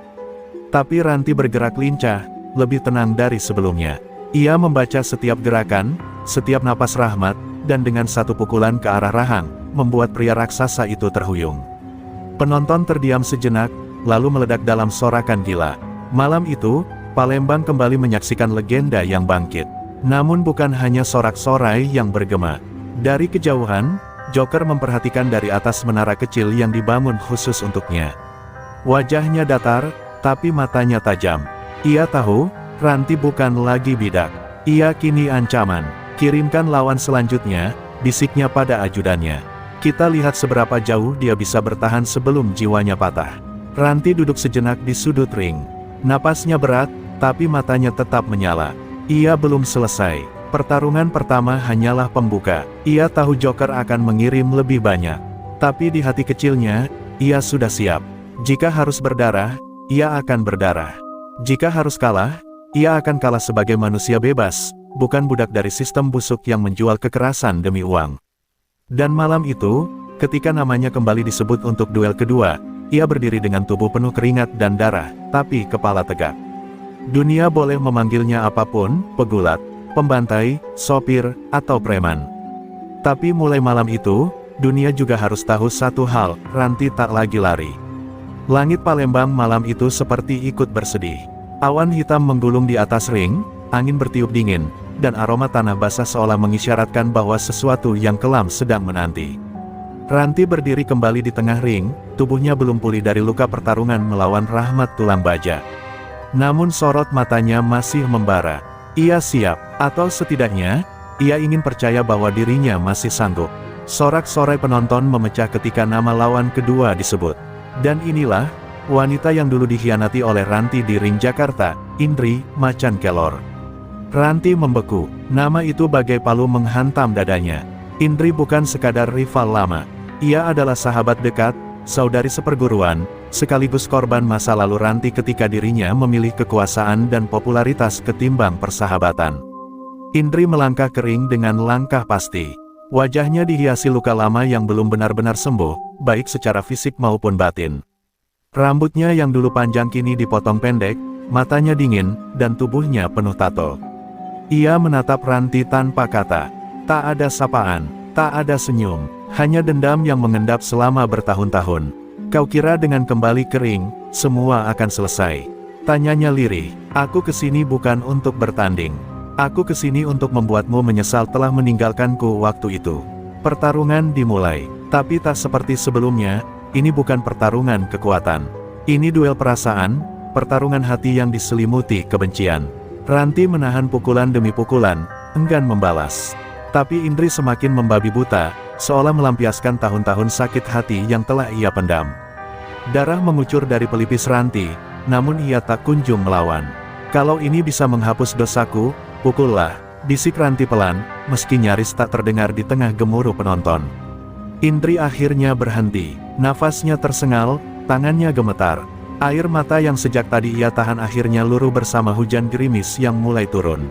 Tapi Ranti bergerak lincah, lebih tenang dari sebelumnya. Ia membaca setiap gerakan, setiap napas Rahmat, dan dengan satu pukulan ke arah rahang, membuat pria raksasa itu terhuyung. Penonton terdiam sejenak, lalu meledak dalam sorakan gila. Malam itu, Palembang kembali menyaksikan legenda yang bangkit. Namun bukan hanya sorak-sorai yang bergema. Dari kejauhan, Joker memperhatikan dari atas menara kecil yang dibangun khusus untuknya. Wajahnya datar, tapi matanya tajam. Ia tahu, Ranti bukan lagi bidak. Ia kini ancaman. "Kirimkan lawan selanjutnya," bisiknya pada ajudannya. "Kita lihat seberapa jauh dia bisa bertahan sebelum jiwanya patah." Ranti duduk sejenak di sudut ring. Napasnya berat, tapi matanya tetap menyala. Ia belum selesai. Pertarungan pertama hanyalah pembuka. Ia tahu Joker akan mengirim lebih banyak. Tapi di hati kecilnya, ia sudah siap. Jika harus berdarah, ia akan berdarah. Jika harus kalah, ia akan kalah sebagai manusia bebas, bukan budak dari sistem busuk yang menjual kekerasan demi uang. Dan malam itu, ketika namanya kembali disebut untuk duel kedua, ia berdiri dengan tubuh penuh keringat dan darah, tapi kepala tegak. Dunia boleh memanggilnya apapun, pegulat, pembantai, sopir, atau preman. Tapi mulai malam itu, dunia juga harus tahu satu hal, Ranti tak lagi lari. Langit Palembang malam itu seperti ikut bersedih. Awan hitam menggulung di atas ring, angin bertiup dingin, dan aroma tanah basah seolah mengisyaratkan bahwa sesuatu yang kelam sedang menanti. Ranti berdiri kembali di tengah ring, tubuhnya belum pulih dari luka pertarungan melawan Rahmat Tulang Baja. Namun sorot matanya masih membara. Ia siap, atau setidaknya, ia ingin percaya bahwa dirinya masih sanggup. Sorak-sorai penonton memecah ketika nama lawan kedua disebut. Dan inilah, wanita yang dulu dikhianati oleh Ranti di ring Jakarta, Indri Macan Kelor. Ranti membeku, nama itu bagai palu menghantam dadanya. Indri bukan sekadar rival lama. Ia adalah sahabat dekat, saudari seperguruan, sekaligus korban masa lalu Ranti ketika dirinya memilih kekuasaan dan popularitas ketimbang persahabatan. Indri melangkah kering dengan langkah pasti. Wajahnya dihiasi luka lama yang belum benar-benar sembuh, baik secara fisik maupun batin. Rambutnya yang dulu panjang kini dipotong pendek, matanya dingin, dan tubuhnya penuh tato. Ia menatap Ranti tanpa kata. Tak ada sapaan, tak ada senyum, hanya dendam yang mengendap selama bertahun-tahun. Kau kira dengan kembali kering, semua akan selesai? Tanyanya lirih. Aku kesini bukan untuk bertanding. Aku kesini untuk membuatmu menyesal telah meninggalkanku waktu itu. Pertarungan dimulai, tapi tak seperti sebelumnya. Ini bukan pertarungan kekuatan. Ini duel perasaan, pertarungan hati yang diselimuti kebencian. Ranti menahan pukulan demi pukulan, enggan membalas. Tapi Indri semakin membabi buta, seolah melampiaskan tahun-tahun sakit hati yang telah ia pendam. Darah mengucur dari pelipis Ranti, namun ia tak kunjung melawan. Kalau ini bisa menghapus dosaku, pukullah, bisik Ranti pelan, meski nyaris tak terdengar di tengah gemuruh penonton. Indri akhirnya berhenti, nafasnya tersengal, tangannya gemetar. Air mata yang sejak tadi ia tahan akhirnya luruh bersama hujan gerimis yang mulai turun.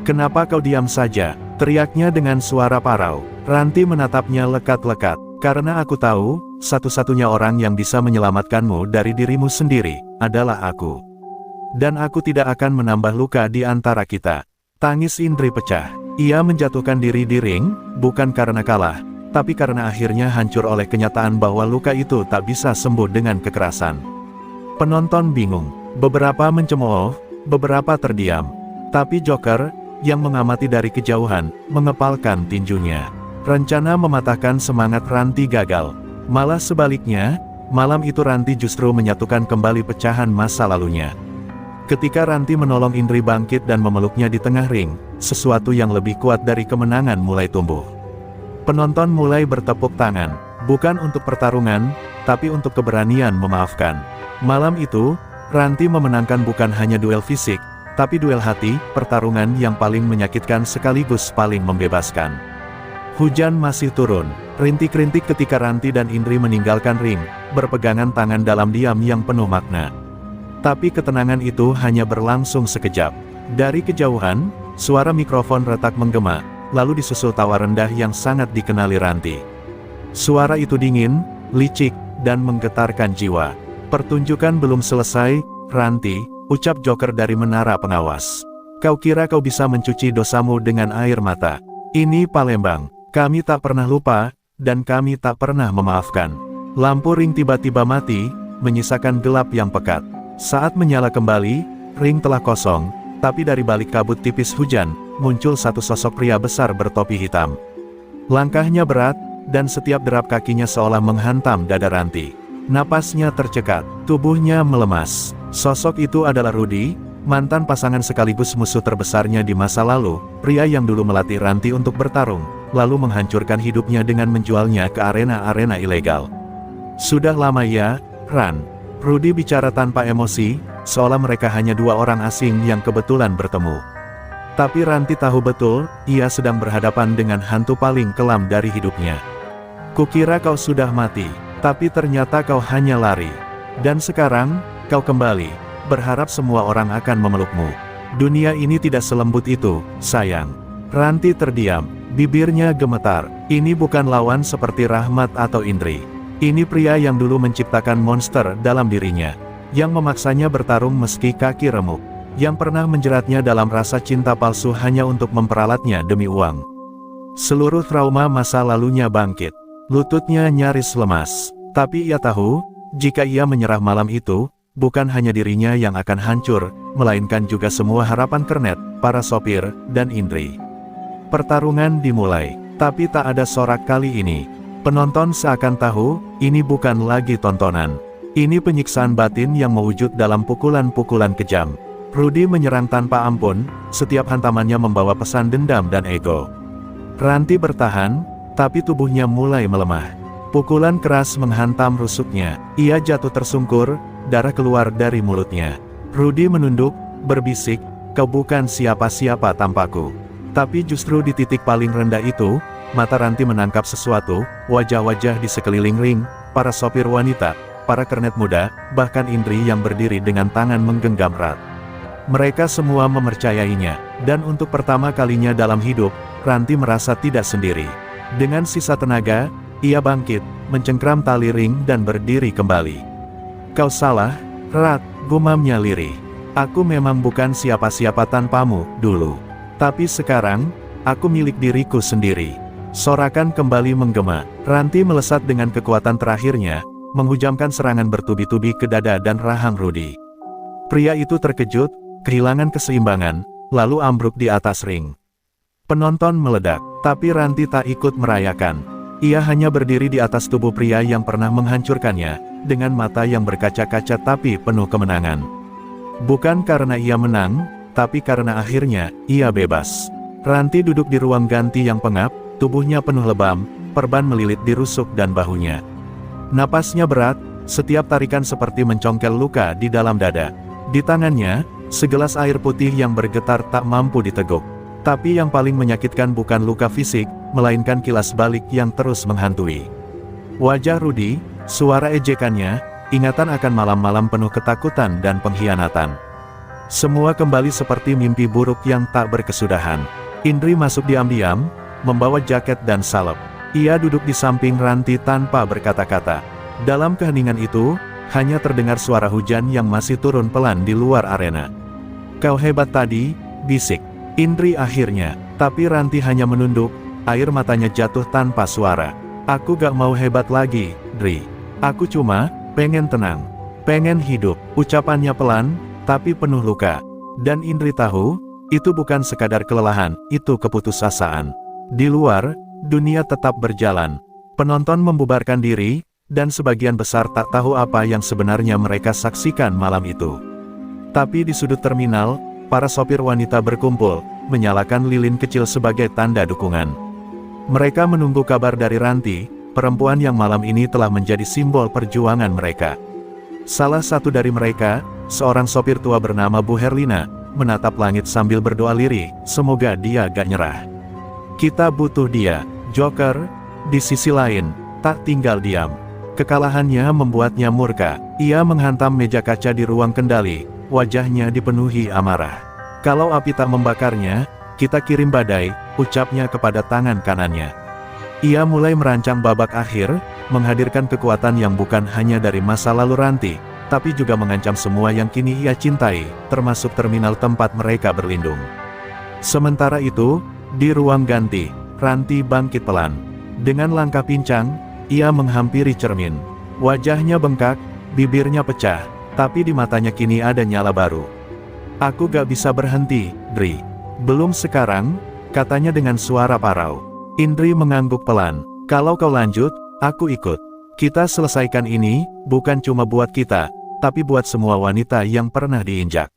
Kenapa kau diam saja? Teriaknya dengan suara parau. Ranti menatapnya lekat-lekat. Karena aku tahu, satu-satunya orang yang bisa menyelamatkanmu dari dirimu sendiri, adalah aku. Dan aku tidak akan menambah luka di antara kita. Tangis Indri pecah. Ia menjatuhkan diri di ring, bukan karena kalah, tapi karena akhirnya hancur oleh kenyataan bahwa luka itu tak bisa sembuh dengan kekerasan. Penonton bingung, beberapa mencemooh, beberapa terdiam. Tapi Joker, yang mengamati dari kejauhan, mengepalkan tinjunya. Rencana mematahkan semangat Ranti gagal. Malah sebaliknya, malam itu Ranti justru menyatukan kembali pecahan masa lalunya. Ketika Ranti menolong Indri bangkit dan memeluknya di tengah ring, sesuatu yang lebih kuat dari kemenangan mulai tumbuh. Penonton mulai bertepuk tangan, bukan untuk pertarungan, tapi untuk keberanian memaafkan. Malam itu, Ranti memenangkan bukan hanya duel fisik, tapi duel hati, pertarungan yang paling menyakitkan sekaligus paling membebaskan. Hujan masih turun, rintik-rintik ketika Ranti dan Indri meninggalkan ring, berpegangan tangan dalam diam yang penuh makna. Tapi ketenangan itu hanya berlangsung sekejap. Dari kejauhan, suara mikrofon retak menggema, lalu disusul tawa rendah yang sangat dikenali Ranti. Suara itu dingin, licik, dan menggetarkan jiwa. Pertunjukan belum selesai, Ranti, ucap Joker dari menara pengawas. Kau kira kau bisa mencuci dosamu dengan air mata? Ini Palembang, kami tak pernah lupa, dan kami tak pernah memaafkan. Lampu ring tiba-tiba mati, menyisakan gelap yang pekat. Saat menyala kembali, ring telah kosong, tapi dari balik kabut tipis hujan, muncul satu sosok pria besar bertopi hitam. Langkahnya berat, dan setiap derap kakinya seolah menghantam dada Ranti. Napasnya tercekat, tubuhnya melemas. Sosok itu adalah Rudy, mantan pasangan sekaligus musuh terbesarnya di masa lalu, pria yang dulu melatih Ranti untuk bertarung, lalu menghancurkan hidupnya dengan menjualnya ke arena-arena ilegal. Sudah lama ya, Ran. Rudy bicara tanpa emosi, seolah mereka hanya dua orang asing yang kebetulan bertemu. Tapi Ranti tahu betul, ia sedang berhadapan dengan hantu paling kelam dari hidupnya. Kukira kau sudah mati, tapi ternyata kau hanya lari. Dan sekarang, kau kembali, berharap semua orang akan memelukmu. Dunia ini tidak selembut itu, sayang. Ranti terdiam, bibirnya gemetar. Ini bukan lawan seperti Rahmat atau Indri. Ini pria yang dulu menciptakan monster dalam dirinya, yang memaksanya bertarung meski kaki remuk, yang pernah menjeratnya dalam rasa cinta palsu hanya untuk memperalatnya demi uang. Seluruh trauma masa lalunya bangkit. Lututnya nyaris lemas. Tapi ia tahu, jika ia menyerah malam itu, bukan hanya dirinya yang akan hancur, melainkan juga semua harapan Kernet, para sopir, dan Indri. Pertarungan dimulai, tapi tak ada sorak kali ini. Penonton seakan tahu, ini bukan lagi tontonan. Ini penyiksaan batin yang mewujud dalam pukulan-pukulan kejam. Rudy menyerang tanpa ampun, setiap hantamannya membawa pesan dendam dan ego. Ranti bertahan, tapi tubuhnya mulai melemah. Pukulan keras menghantam rusuknya, ia jatuh tersungkur, darah keluar dari mulutnya. Rudy menunduk, berbisik, kau bukan siapa-siapa tanpaku. Tapi justru di titik paling rendah itu, mata Ranti menangkap sesuatu, wajah-wajah di sekeliling ring, para sopir wanita, para kernet muda, bahkan Indri yang berdiri dengan tangan menggenggam erat. Mereka semua mempercayainya, dan untuk pertama kalinya dalam hidup, Ranti merasa tidak sendiri. Dengan sisa tenaga, ia bangkit, mencengkram tali ring dan berdiri kembali. Kau salah, Rat, gumamnya lirih. Aku memang bukan siapa-siapa tanpamu, dulu. Tapi sekarang, aku milik diriku sendiri. Sorakan kembali menggema. Ranti melesat dengan kekuatan terakhirnya, menghujamkan serangan bertubi-tubi ke dada dan rahang Rudy. Pria itu terkejut, kehilangan keseimbangan, lalu ambruk di atas ring. Penonton meledak, tapi Ranti tak ikut merayakan. Ia hanya berdiri di atas tubuh pria yang pernah menghancurkannya, dengan mata yang berkaca-kaca tapi penuh kemenangan. Bukan karena ia menang, tapi karena akhirnya, ia bebas. Ranti duduk di ruang ganti yang pengap, tubuhnya penuh lebam, perban melilit di rusuk dan bahunya. Napasnya berat, setiap tarikan seperti mencongkel luka di dalam dada. Di tangannya, segelas air putih yang bergetar tak mampu diteguk. Tapi yang paling menyakitkan bukan luka fisik, melainkan kilas balik yang terus menghantui wajah Rudy, suara ejekannya, ingatan akan malam-malam penuh ketakutan dan pengkhianatan. Semua kembali seperti mimpi buruk yang tak berkesudahan. Indri masuk diam-diam, membawa jaket dan salep. Ia duduk di samping Ranti tanpa berkata-kata. Dalam keheningan itu, hanya terdengar suara hujan yang masih turun pelan di luar arena. "Kau hebat tadi," bisik Indri akhirnya, tapi Ranti hanya menunduk, air matanya jatuh tanpa suara. "Aku gak mau hebat lagi, Dri. Aku cuma pengen tenang, pengen hidup." Ucapannya pelan, tapi penuh luka. Dan Indri tahu, itu bukan sekadar kelelahan, itu keputusasaan. Di luar, dunia tetap berjalan. Penonton membubarkan diri, dan sebagian besar tak tahu apa yang sebenarnya mereka saksikan malam itu. Tapi di sudut terminal, para sopir wanita berkumpul, menyalakan lilin kecil sebagai tanda dukungan. Mereka menunggu kabar dari Ranti, perempuan yang malam ini telah menjadi simbol perjuangan mereka. Salah satu dari mereka, seorang sopir tua bernama Bu Herlina, menatap langit sambil berdoa lirih, semoga dia gak nyerah. "Kita butuh dia." Joker, di sisi lain, tak tinggal diam. Kekalahannya membuatnya murka. Ia menghantam meja kaca di ruang kendali, wajahnya dipenuhi amarah. "Kalau api tak membakarnya, kita kirim badai," ucapnya kepada tangan kanannya. Ia mulai merancang babak akhir, menghadirkan kekuatan yang bukan hanya dari masa lalu Ranti, tapi juga mengancam semua yang kini ia cintai, termasuk terminal tempat mereka berlindung. Sementara itu, di ruang ganti, Ranti bangkit pelan. Dengan langkah pincang, ia menghampiri cermin. Wajahnya bengkak, bibirnya pecah, tapi di matanya kini ada nyala baru. "Aku gak bisa berhenti, Dri." "Belum sekarang," katanya dengan suara parau. Indri mengangguk pelan. "Kalau kau lanjut, aku ikut. Kita selesaikan ini, bukan cuma buat kita, tapi buat semua wanita yang pernah diinjak."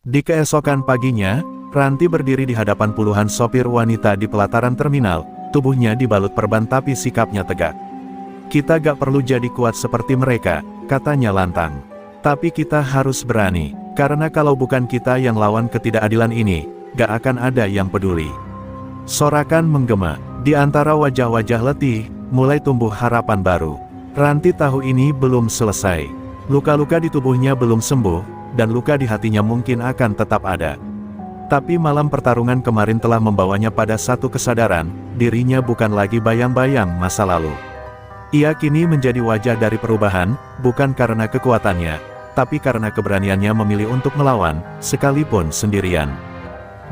Di keesokan paginya, Ranti berdiri di hadapan puluhan sopir wanita di pelataran terminal, tubuhnya dibalut perban tapi sikapnya tegak. "Kita gak perlu jadi kuat seperti mereka," katanya lantang. "Tapi kita harus berani, karena kalau bukan kita yang lawan ketidakadilan ini, gak akan ada yang peduli." Sorakan menggema. Di antara wajah-wajah letih, mulai tumbuh harapan baru. Ranti tahu ini belum selesai. Luka-luka di tubuhnya belum sembuh, dan luka di hatinya mungkin akan tetap ada. Tapi malam pertarungan kemarin telah membawanya pada satu kesadaran, dirinya bukan lagi bayang-bayang masa lalu. Ia kini menjadi wajah dari perubahan, bukan karena kekuatannya, tapi karena keberaniannya memilih untuk melawan, sekalipun sendirian.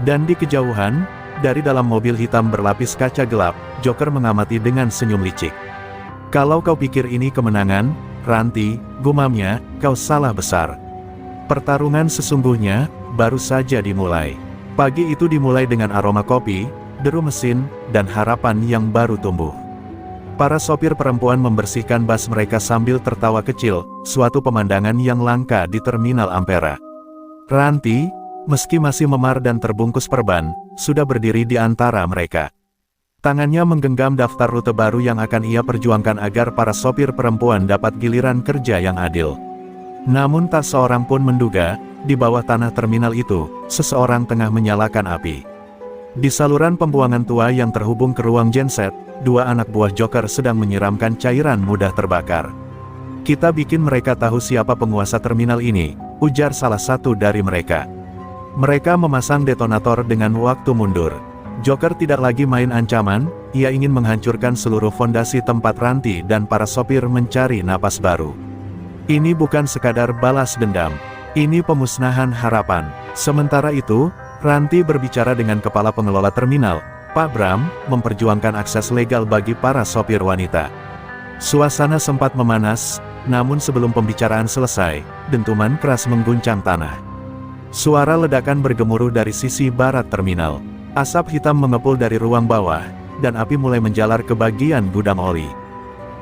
Dan di kejauhan, dari dalam mobil hitam berlapis kaca gelap, Joker mengamati dengan senyum licik. "Kalau kau pikir ini kemenangan, Ranti," gumamnya, "kau salah besar. Pertarungan sesungguhnya baru saja dimulai." Pagi itu dimulai dengan aroma kopi, deru mesin, dan harapan yang baru tumbuh. Para sopir perempuan membersihkan bas mereka sambil tertawa kecil, suatu pemandangan yang langka di terminal Ampera. Ranti, meski masih memar dan terbungkus perban, sudah berdiri di antara mereka. Tangannya menggenggam daftar rute baru yang akan ia perjuangkan agar para sopir perempuan dapat giliran kerja yang adil. Namun tak seorang pun menduga, di bawah tanah terminal itu, seseorang tengah menyalakan api. Di saluran pembuangan tua yang terhubung ke ruang genset, dua anak buah Joker sedang menyiramkan cairan mudah terbakar. "Kita bikin mereka tahu siapa penguasa terminal ini," ujar salah satu dari mereka. Mereka memasang detonator dengan waktu mundur. Joker tidak lagi main ancaman, ia ingin menghancurkan seluruh fondasi tempat Ranti dan para sopir mencari napas baru. Ini bukan sekadar balas dendam. Ini pemusnahan harapan. Sementara itu, Ranti berbicara dengan kepala pengelola terminal, Pak Bram, memperjuangkan akses legal bagi para sopir wanita. Suasana sempat memanas, namun sebelum pembicaraan selesai, dentuman keras mengguncang tanah. Suara ledakan bergemuruh dari sisi barat terminal. Asap hitam mengepul dari ruang bawah, dan api mulai menjalar ke bagian gudang oli.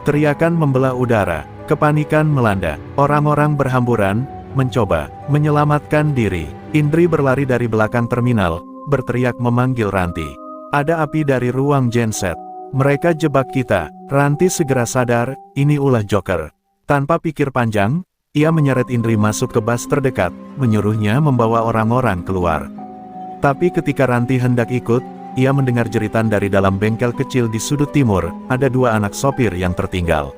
Teriakan membelah udara, kepanikan melanda, orang-orang berhamburan, mencoba menyelamatkan diri. Indri berlari dari belakang terminal, berteriak memanggil Ranti. Ada api dari ruang genset. Mereka jebak kita. Ranti segera sadar, ini ulah Joker. Tanpa pikir panjang, ia menyeret Indri masuk ke bus terdekat, menyuruhnya membawa orang-orang keluar. Tapi ketika Ranti hendak ikut, ia mendengar jeritan dari dalam bengkel kecil di sudut timur, ada dua anak sopir yang tertinggal.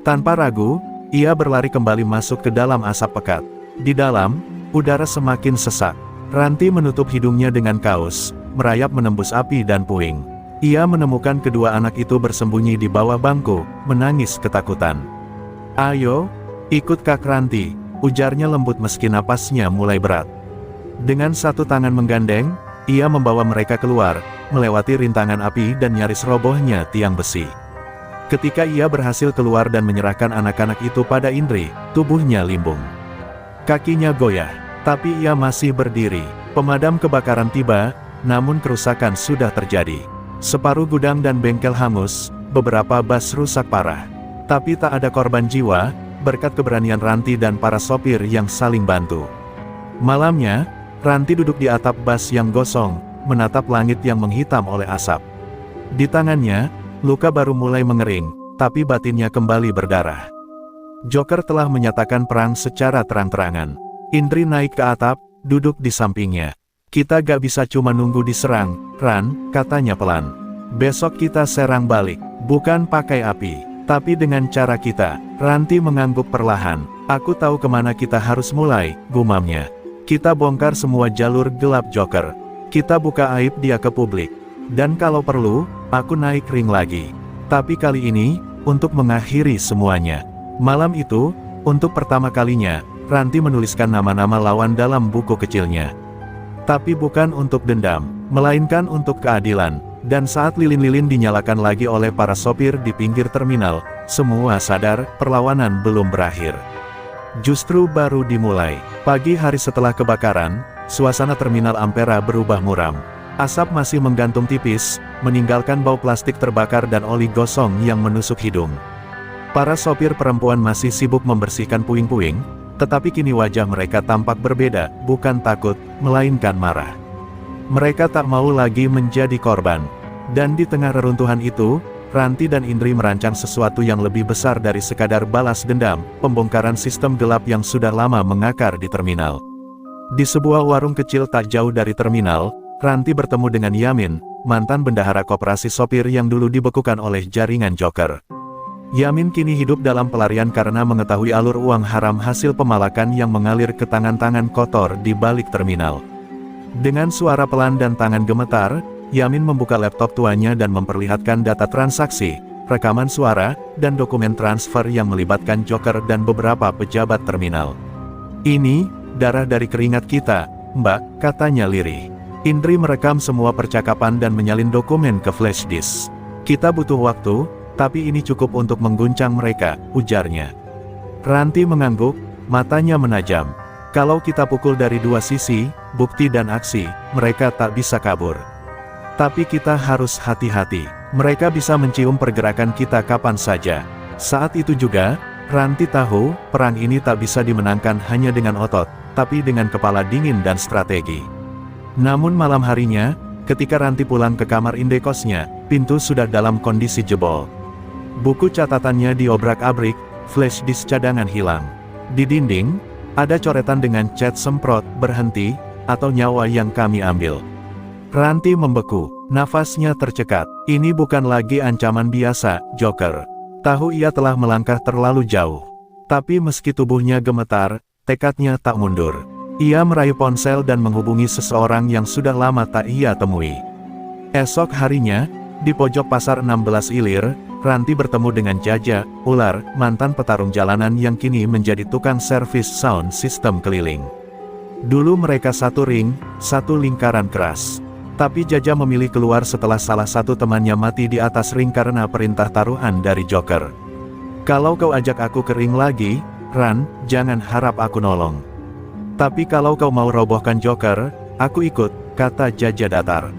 Tanpa ragu, ia berlari kembali masuk ke dalam asap pekat. Di dalam, udara semakin sesak. Ranti menutup hidungnya dengan kaos, merayap menembus api dan puing. Ia menemukan kedua anak itu bersembunyi di bawah bangku, menangis ketakutan. "Ayo, ikut Kak Ranti," ujarnya lembut meski napasnya mulai berat. Dengan satu tangan menggandeng, ia membawa mereka keluar, melewati rintangan api dan nyaris robohnya tiang besi. Ketika ia berhasil keluar dan menyerahkan anak-anak itu pada Indri, tubuhnya limbung. Kakinya goyah, tapi ia masih berdiri. Pemadam kebakaran tiba, namun kerusakan sudah terjadi. Separuh gudang dan bengkel hangus, beberapa bus rusak parah. Tapi tak ada korban jiwa, berkat keberanian Ranti dan para sopir yang saling bantu. Malamnya, Ranti duduk di atap bus yang gosong, menatap langit yang menghitam oleh asap. Di tangannya, luka baru mulai mengering, tapi batinnya kembali berdarah. Joker telah menyatakan perang secara terang-terangan. Indri naik ke atap, duduk di sampingnya. "Kita gak bisa cuma nunggu diserang, Ran," katanya pelan. "Besok kita serang balik, bukan pakai api, tapi dengan cara kita." Ranti mengangguk perlahan. "Aku tahu kemana kita harus mulai," gumamnya. "Kita bongkar semua jalur gelap Joker. Kita buka aib dia ke publik. Dan kalau perlu, aku naik ring lagi. Tapi kali ini, untuk mengakhiri semuanya." Malam itu, untuk pertama kalinya, Ranti menuliskan nama-nama lawan dalam buku kecilnya. Tapi bukan untuk dendam, melainkan untuk keadilan. Dan saat lilin-lilin dinyalakan lagi oleh para sopir di pinggir terminal, semua sadar, perlawanan belum berakhir. Justru baru dimulai. Pagi hari setelah kebakaran, suasana terminal Ampera berubah muram. Asap masih menggantung tipis, meninggalkan bau plastik terbakar dan oli gosong yang menusuk hidung. Para sopir perempuan masih sibuk membersihkan puing-puing, tetapi kini wajah mereka tampak berbeda, bukan takut, melainkan marah. Mereka tak mau lagi menjadi korban. Dan di tengah reruntuhan itu, Ranti dan Indri merancang sesuatu yang lebih besar dari sekadar balas dendam, pembongkaran sistem gelap yang sudah lama mengakar di terminal. Di sebuah warung kecil tak jauh dari terminal, Ranti bertemu dengan Yamin, mantan bendahara koperasi sopir yang dulu dibekukan oleh jaringan Joker. Yamin kini hidup dalam pelarian karena mengetahui alur uang haram hasil pemalakan yang mengalir ke tangan-tangan kotor di balik terminal. Dengan suara pelan dan tangan gemetar, Yamin membuka laptop tuanya dan memperlihatkan data transaksi, rekaman suara, dan dokumen transfer yang melibatkan Joker dan beberapa pejabat terminal. "Ini, darah dari keringat kita, Mbak," katanya lirih. Indri merekam semua percakapan dan menyalin dokumen ke flash disk. "Kita butuh waktu, tapi ini cukup untuk mengguncang mereka," ujarnya. Ranti mengangguk, matanya menajam. "Kalau kita pukul dari dua sisi, bukti dan aksi, mereka tak bisa kabur. Tapi kita harus hati-hati, mereka bisa mencium pergerakan kita kapan saja." Saat itu juga, Ranti tahu, perang ini tak bisa dimenangkan hanya dengan otot, tapi dengan kepala dingin dan strategi. Namun malam harinya, ketika Ranti pulang ke kamar indekosnya, pintu sudah dalam kondisi jebol. Buku catatannya diobrak-abrik, flash disk cadangan hilang. Di dinding, ada coretan dengan cat semprot, "Berhenti, atau nyawa yang kami ambil." Ranti membeku, nafasnya tercekat. Ini bukan lagi ancaman biasa, Joker. Tahu ia telah melangkah terlalu jauh. Tapi meski tubuhnya gemetar, tekadnya tak mundur. Ia meraih ponsel dan menghubungi seseorang yang sudah lama tak ia temui. Esok harinya, di pojok pasar 16 Ilir, Ranti bertemu dengan Jaja, Ular, mantan petarung jalanan yang kini menjadi tukang servis sound system keliling. Dulu mereka satu ring, satu lingkaran keras. Tapi Jaja memilih keluar setelah salah satu temannya mati di atas ring karena perintah taruhan dari Joker. Kalau kau ajak aku ke ring lagi, Ran, jangan harap aku nolong. Tapi kalau kau mau robohkan Joker, aku ikut, kata Jaja datar.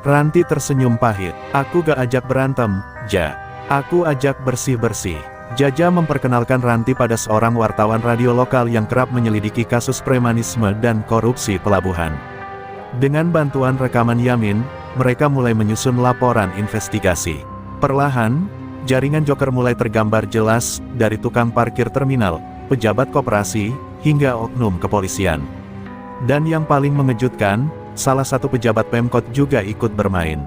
Ranti tersenyum pahit. Aku gak ajak berantem, Ja. Aku ajak bersih-bersih. Jaja memperkenalkan Ranti pada seorang wartawan radio lokal yang kerap menyelidiki kasus premanisme dan korupsi pelabuhan. Dengan bantuan rekaman Yamin, mereka mulai menyusun laporan investigasi. Perlahan, jaringan Joker mulai tergambar jelas, dari tukang parkir terminal, pejabat koperasi, hingga oknum kepolisian. Dan yang paling mengejutkan, salah satu pejabat Pemkot juga ikut bermain.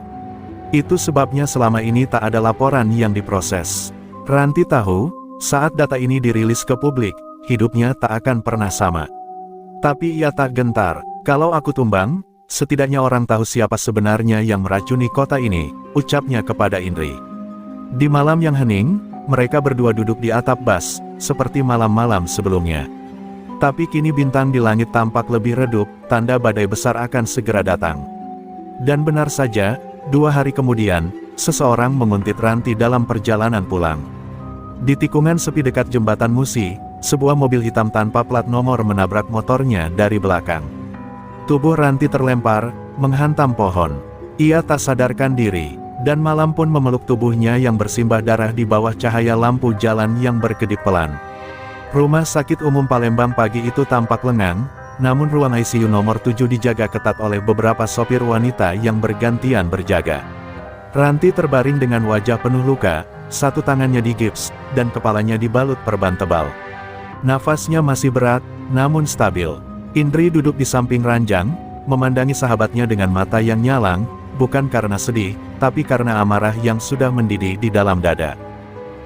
Itu sebabnya selama ini tak ada laporan yang diproses. Ranti tahu, saat data ini dirilis ke publik, hidupnya tak akan pernah sama. Tapi ia tak gentar. Kalau aku tumbang, setidaknya orang tahu siapa sebenarnya yang meracuni kota ini, ucapnya kepada Indri. Di malam yang hening, mereka berdua duduk di atap bas, seperti malam-malam sebelumnya. Tapi kini bintang di langit tampak lebih redup, tanda badai besar akan segera datang. Dan benar saja, 2 hari kemudian, seseorang menguntit Ranti dalam perjalanan pulang. Di tikungan sepi dekat jembatan Musi, sebuah mobil hitam tanpa plat nomor menabrak motornya dari belakang. Tubuh Ranti terlempar, menghantam pohon. Ia tak sadarkan diri, dan malam pun memeluk tubuhnya yang bersimbah darah di bawah cahaya lampu jalan yang berkedip pelan. Rumah Sakit Umum Palembang pagi itu tampak lengang, namun ruang ICU nomor 7 dijaga ketat oleh beberapa sopir wanita yang bergantian berjaga. Ranti terbaring dengan wajah penuh luka, satu tangannya digips, dan kepalanya dibalut perban tebal. Nafasnya masih berat, namun stabil. Indri duduk di samping ranjang, memandangi sahabatnya dengan mata yang nyalang, bukan karena sedih, tapi karena amarah yang sudah mendidih di dalam dada.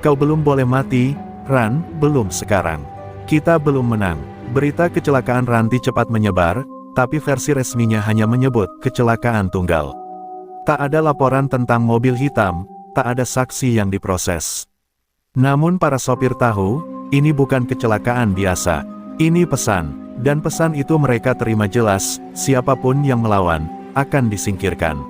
Kau belum boleh mati, Ran, belum sekarang. Kita belum menang. Berita kecelakaan Ranti cepat menyebar, tapi versi resminya hanya menyebut kecelakaan tunggal. Tak ada laporan tentang mobil hitam, tak ada saksi yang diproses. Namun para sopir tahu, ini bukan kecelakaan biasa. Ini pesan, dan pesan itu mereka terima jelas, siapapun yang melawan, akan disingkirkan.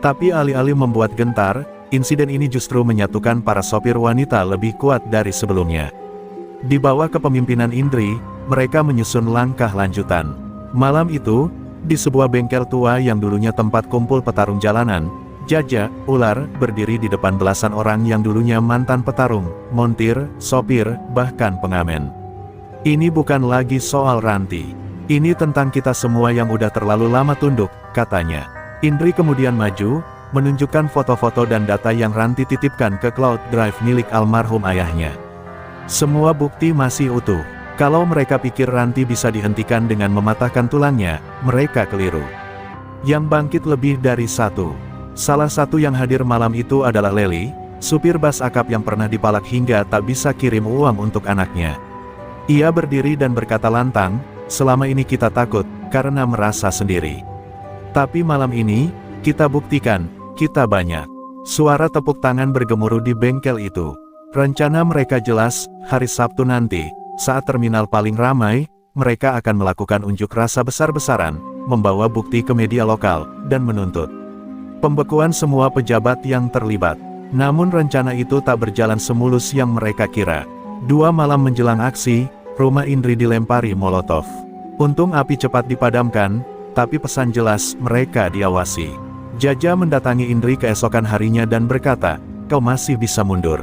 Tapi alih-alih membuat gentar, insiden ini justru menyatukan para sopir wanita lebih kuat dari sebelumnya. Di bawah kepemimpinan Indri, mereka menyusun langkah lanjutan. Malam itu, di sebuah bengkel tua yang dulunya tempat kumpul petarung jalanan, Jaja, Ular, berdiri di depan belasan orang yang dulunya mantan petarung, montir, sopir, bahkan pengamen. Ini bukan lagi soal Ranti. Ini tentang kita semua yang udah terlalu lama tunduk, katanya. Indri kemudian maju, menunjukkan foto-foto dan data yang Ranti titipkan ke cloud drive milik almarhum ayahnya. Semua bukti masih utuh. Kalau mereka pikir Ranti bisa dihentikan dengan mematahkan tulangnya, mereka keliru. Yang bangkit lebih dari satu. Salah satu yang hadir malam itu adalah Leli, supir bas akap yang pernah dipalak hingga tak bisa kirim uang untuk anaknya. Ia berdiri dan berkata lantang, selama ini kita takut, karena merasa sendiri. Tapi malam ini, kita buktikan, kita banyak. Suara tepuk tangan bergemuruh di bengkel itu. Rencana mereka jelas, hari Sabtu nanti, saat terminal paling ramai, mereka akan melakukan unjuk rasa besar-besaran, membawa bukti ke media lokal, dan menuntut pembekuan semua pejabat yang terlibat. Namun rencana itu tak berjalan semulus yang mereka kira. 2 malam menjelang aksi, rumah Indri dilempari molotov. Untung api cepat dipadamkan, tapi pesan jelas, mereka diawasi. Jaja mendatangi Indri keesokan harinya dan berkata, kau masih bisa mundur.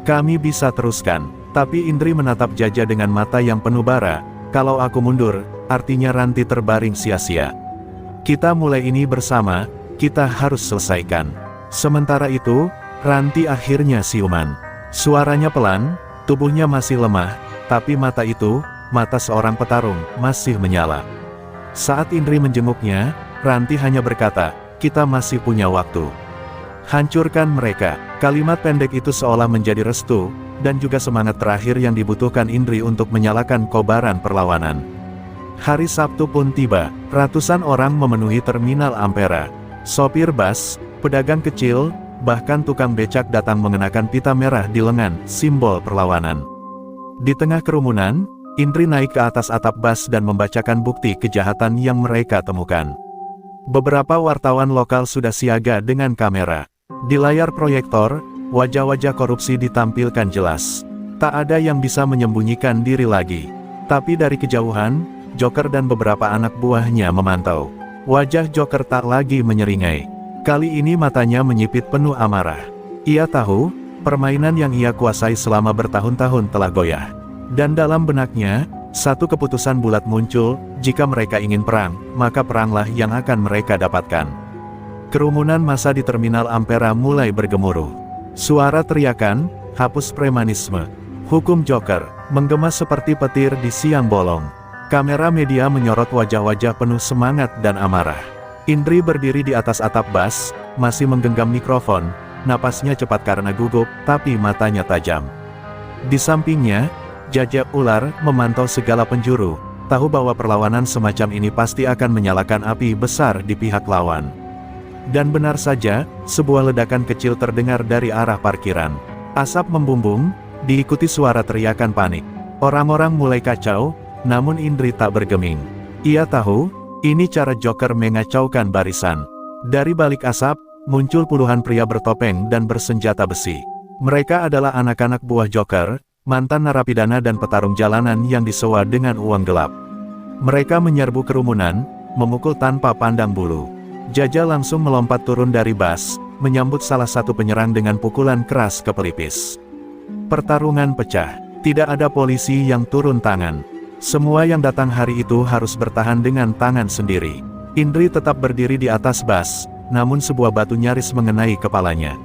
Kami bisa teruskan. Tapi Indri menatap Jaja dengan mata yang penuh bara, kalau aku mundur, artinya Ranti terbaring sia-sia. Kita mulai ini bersama, kita harus selesaikan. Sementara itu, Ranti akhirnya siuman. Suaranya pelan, tubuhnya masih lemah, tapi mata itu, mata seorang petarung, masih menyala. Saat Indri menjenguknya, Ranti hanya berkata, kita masih punya waktu. Hancurkan mereka. Kalimat pendek itu seolah menjadi restu, dan juga semangat terakhir yang dibutuhkan Indri untuk menyalakan kobaran perlawanan. Hari Sabtu pun tiba, ratusan orang memenuhi terminal Ampera. Sopir bas, pedagang kecil, bahkan tukang becak datang mengenakan pita merah di lengan, simbol perlawanan. Di tengah kerumunan, Indri naik ke atas atap bus dan membacakan bukti kejahatan yang mereka temukan. Beberapa wartawan lokal sudah siaga dengan kamera. Di layar proyektor, wajah-wajah korupsi ditampilkan jelas. Tak ada yang bisa menyembunyikan diri lagi. Tapi dari kejauhan, Joker dan beberapa anak buahnya memantau. Wajah Joker tak lagi menyeringai. Kali ini matanya menyipit penuh amarah. Ia tahu, permainan yang ia kuasai selama bertahun-tahun telah goyah. Dan dalam benaknya, satu keputusan bulat muncul, jika mereka ingin perang, maka peranglah yang akan mereka dapatkan. Kerumunan massa di Terminal Ampera mulai bergemuruh. Suara teriakan, hapus premanisme, hukum Joker, menggema seperti petir di siang bolong. Kamera media menyorot wajah-wajah penuh semangat dan amarah. Indri berdiri di atas atap bus, masih menggenggam mikrofon, napasnya cepat karena gugup, tapi matanya tajam. Di sampingnya, Jajak Ular memantau segala penjuru, tahu bahwa perlawanan semacam ini pasti akan menyalakan api besar di pihak lawan. Dan benar saja, sebuah ledakan kecil terdengar dari arah parkiran. Asap membumbung, diikuti suara teriakan panik. Orang-orang mulai kacau, namun Indri tak bergeming. Ia tahu, ini cara Joker mengacaukan barisan. Dari balik asap, muncul puluhan pria bertopeng dan bersenjata besi. Mereka adalah anak-anak buah Joker, mantan narapidana dan petarung jalanan yang disewa dengan uang gelap. Mereka menyerbu kerumunan, memukul tanpa pandang bulu. Jaja langsung melompat turun dari bus, menyambut salah satu penyerang dengan pukulan keras ke pelipis. Pertarungan pecah. Tidak ada polisi yang turun tangan. Semua yang datang hari itu harus bertahan dengan tangan sendiri. Indri tetap berdiri di atas bus, namun sebuah batu nyaris mengenai kepalanya.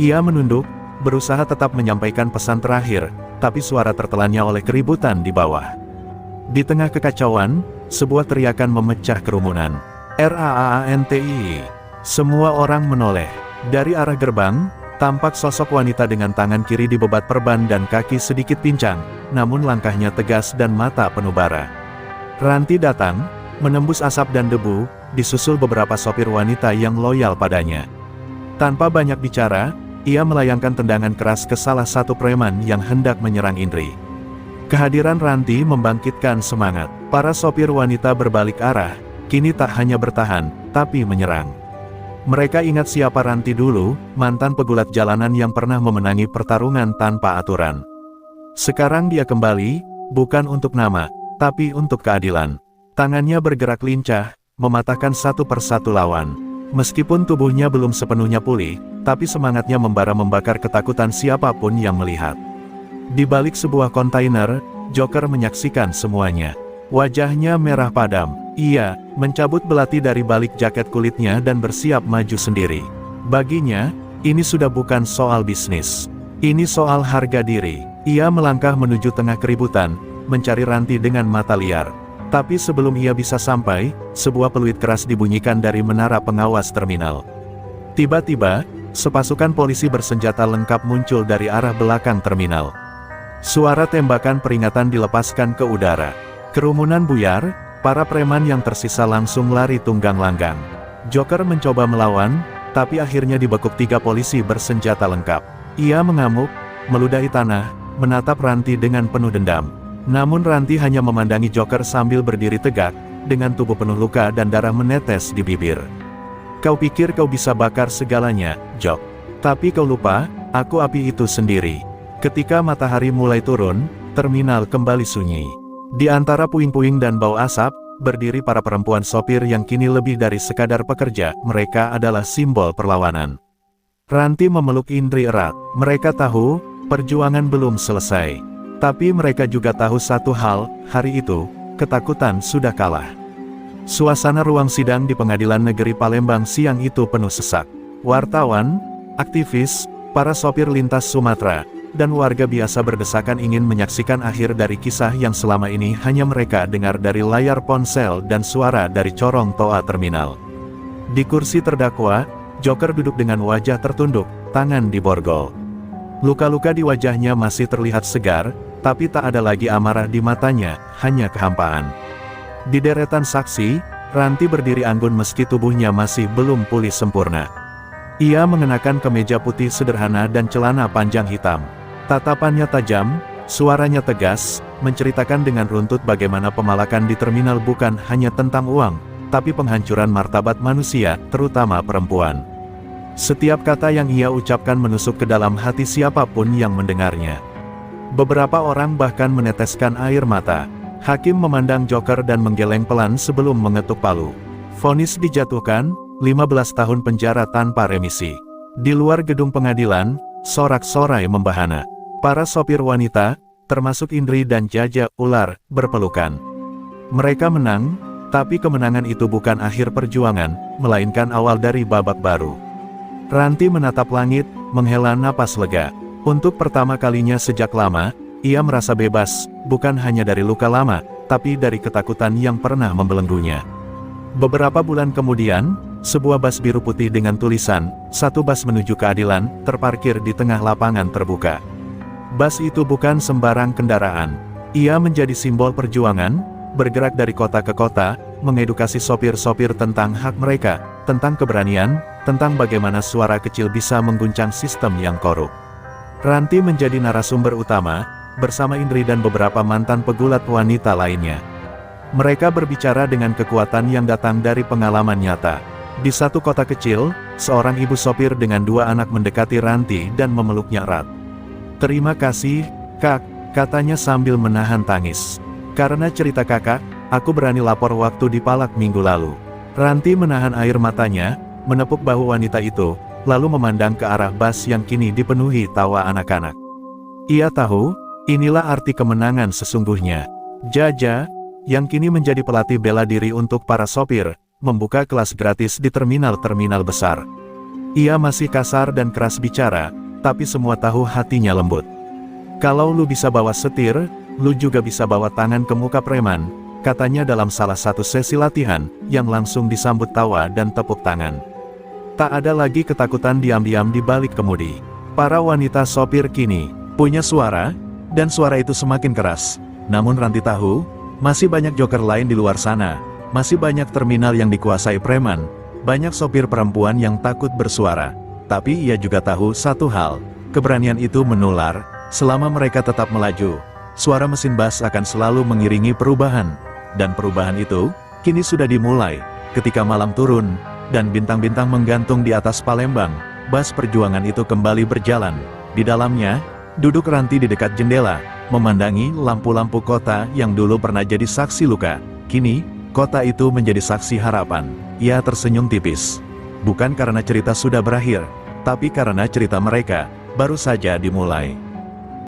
Ia menunduk, berusaha tetap menyampaikan pesan terakhir, tapi suara tertelannya oleh keributan di bawah. Di tengah kekacauan, sebuah teriakan memecah kerumunan. RAANTI. Semua orang menoleh. Dari arah gerbang, tampak sosok wanita dengan tangan kiri dibebat perban dan kaki sedikit pincang, namun langkahnya tegas dan mata penuh bara. Ranti datang, menembus asap dan debu, disusul beberapa sopir wanita yang loyal padanya. Tanpa banyak bicara, ia melayangkan tendangan keras ke salah satu preman yang hendak menyerang Indri. Kehadiran Ranti membangkitkan semangat. Para sopir wanita berbalik arah, kini tak hanya bertahan, tapi menyerang. Mereka ingat siapa Ranti dulu, mantan pegulat jalanan yang pernah memenangi pertarungan tanpa aturan. Sekarang dia kembali, bukan untuk nama, tapi untuk keadilan. Tangannya bergerak lincah, mematahkan satu persatu lawan. Meskipun tubuhnya belum sepenuhnya pulih, tapi semangatnya membara membakar ketakutan siapapun yang melihat. Di balik sebuah kontainer, Joker menyaksikan semuanya. Wajahnya merah padam. Ia mencabut belati dari balik jaket kulitnya dan bersiap maju sendiri. Baginya, ini sudah bukan soal bisnis. Ini soal harga diri. Ia melangkah menuju tengah keributan, mencari Ranti dengan mata liar. Tapi sebelum ia bisa sampai, sebuah peluit keras dibunyikan dari menara pengawas terminal. Tiba-tiba, sepasukan polisi bersenjata lengkap muncul dari arah belakang terminal. Suara tembakan peringatan dilepaskan ke udara. Kerumunan buyar, para preman yang tersisa langsung lari tunggang langgang. Joker mencoba melawan, tapi akhirnya dibekuk 3 polisi bersenjata lengkap. Ia mengamuk, meludahi tanah, menatap Ranti dengan penuh dendam. Namun Ranti hanya memandangi Joker sambil berdiri tegak, dengan tubuh penuh luka dan darah menetes di bibir. Kau pikir kau bisa bakar segalanya, Jok. Tapi kau lupa, aku api itu sendiri. Ketika matahari mulai turun, terminal kembali sunyi. Di antara puing-puing dan bau asap, berdiri para perempuan sopir yang kini lebih dari sekadar pekerja, mereka adalah simbol perlawanan. Ranti memeluk Indri erat. Mereka tahu, perjuangan belum selesai. Tapi mereka juga tahu satu hal, hari itu, ketakutan sudah kalah. Suasana ruang sidang di Pengadilan Negeri Palembang siang itu penuh sesak. Wartawan, aktivis, para sopir lintas Sumatera, dan warga biasa berdesakan ingin menyaksikan akhir dari kisah yang selama ini hanya mereka dengar dari layar ponsel dan suara dari corong toa terminal. Di kursi terdakwa, Joker duduk dengan wajah tertunduk, tangan diborgol. Luka-luka di wajahnya masih terlihat segar, tapi tak ada lagi amarah di matanya, hanya kehampaan. Di deretan saksi, Ranti berdiri anggun meski tubuhnya masih belum pulih sempurna. Ia mengenakan kemeja putih sederhana dan celana panjang hitam. Tatapannya tajam, suaranya tegas, menceritakan dengan runtut bagaimana pemalakan di terminal bukan hanya tentang uang, tapi penghancuran martabat manusia, terutama perempuan. Setiap kata yang ia ucapkan menusuk ke dalam hati siapapun yang mendengarnya. Beberapa orang bahkan meneteskan air mata. Hakim memandang Joker dan menggeleng pelan sebelum mengetuk palu. Vonis dijatuhkan, 15 tahun penjara tanpa remisi. Di luar gedung pengadilan, sorak-sorai membahana. Para sopir wanita, termasuk Indri dan Jaja Ular, berpelukan. Mereka menang, tapi kemenangan itu bukan akhir perjuangan, melainkan awal dari babak baru. Ranti menatap langit, menghela napas lega. Untuk pertama kalinya sejak lama, ia merasa bebas, bukan hanya dari luka lama, tapi dari ketakutan yang pernah membelenggunya. Beberapa bulan kemudian, sebuah bas biru putih dengan tulisan, "Satu bas menuju keadilan," terparkir di tengah lapangan terbuka. Bas itu bukan sembarang kendaraan. Ia menjadi simbol perjuangan, bergerak dari kota ke kota, mengedukasi sopir-sopir tentang hak mereka, tentang keberanian, tentang bagaimana suara kecil bisa mengguncang sistem yang korup. Ranti menjadi narasumber utama, bersama Indri dan beberapa mantan pegulat wanita lainnya. Mereka berbicara dengan kekuatan yang datang dari pengalaman nyata. Di satu kota kecil, seorang ibu sopir dengan 2 anak mendekati Ranti dan memeluknya erat. "Terima kasih, Kak," katanya sambil menahan tangis. "Karena cerita kakak, aku berani lapor waktu di Palak minggu lalu." Ranti menahan air matanya, menepuk bahu wanita itu, lalu memandang ke arah bas yang kini dipenuhi tawa anak-anak. Ia tahu, inilah arti kemenangan sesungguhnya. Jaja, yang kini menjadi pelatih bela diri untuk para sopir, membuka kelas gratis di terminal-terminal besar. Ia masih kasar dan keras bicara, tapi semua tahu hatinya lembut. "Kalau lu bisa bawa setir, lu juga bisa bawa tangan ke muka preman," katanya dalam salah satu sesi latihan, yang langsung disambut tawa dan tepuk tangan. Tak ada lagi ketakutan diam-diam di balik kemudi. Para wanita sopir kini punya suara, dan suara itu semakin keras. Namun Ranti tahu, masih banyak joker lain di luar sana. Masih banyak terminal yang dikuasai preman. Banyak sopir perempuan yang takut bersuara. Tapi ia juga tahu satu hal, keberanian itu menular. Selama mereka tetap melaju, suara mesin bas akan selalu mengiringi perubahan. Dan perubahan itu, kini sudah dimulai. Ketika malam turun, dan bintang-bintang menggantung di atas Palembang, bas perjuangan itu kembali berjalan. Di dalamnya, duduk Ranti di dekat jendela, memandangi lampu-lampu kota yang dulu pernah jadi saksi luka. Kini, kota itu menjadi saksi harapan. Ia tersenyum tipis. Bukan karena cerita sudah berakhir, tapi karena cerita mereka baru saja dimulai.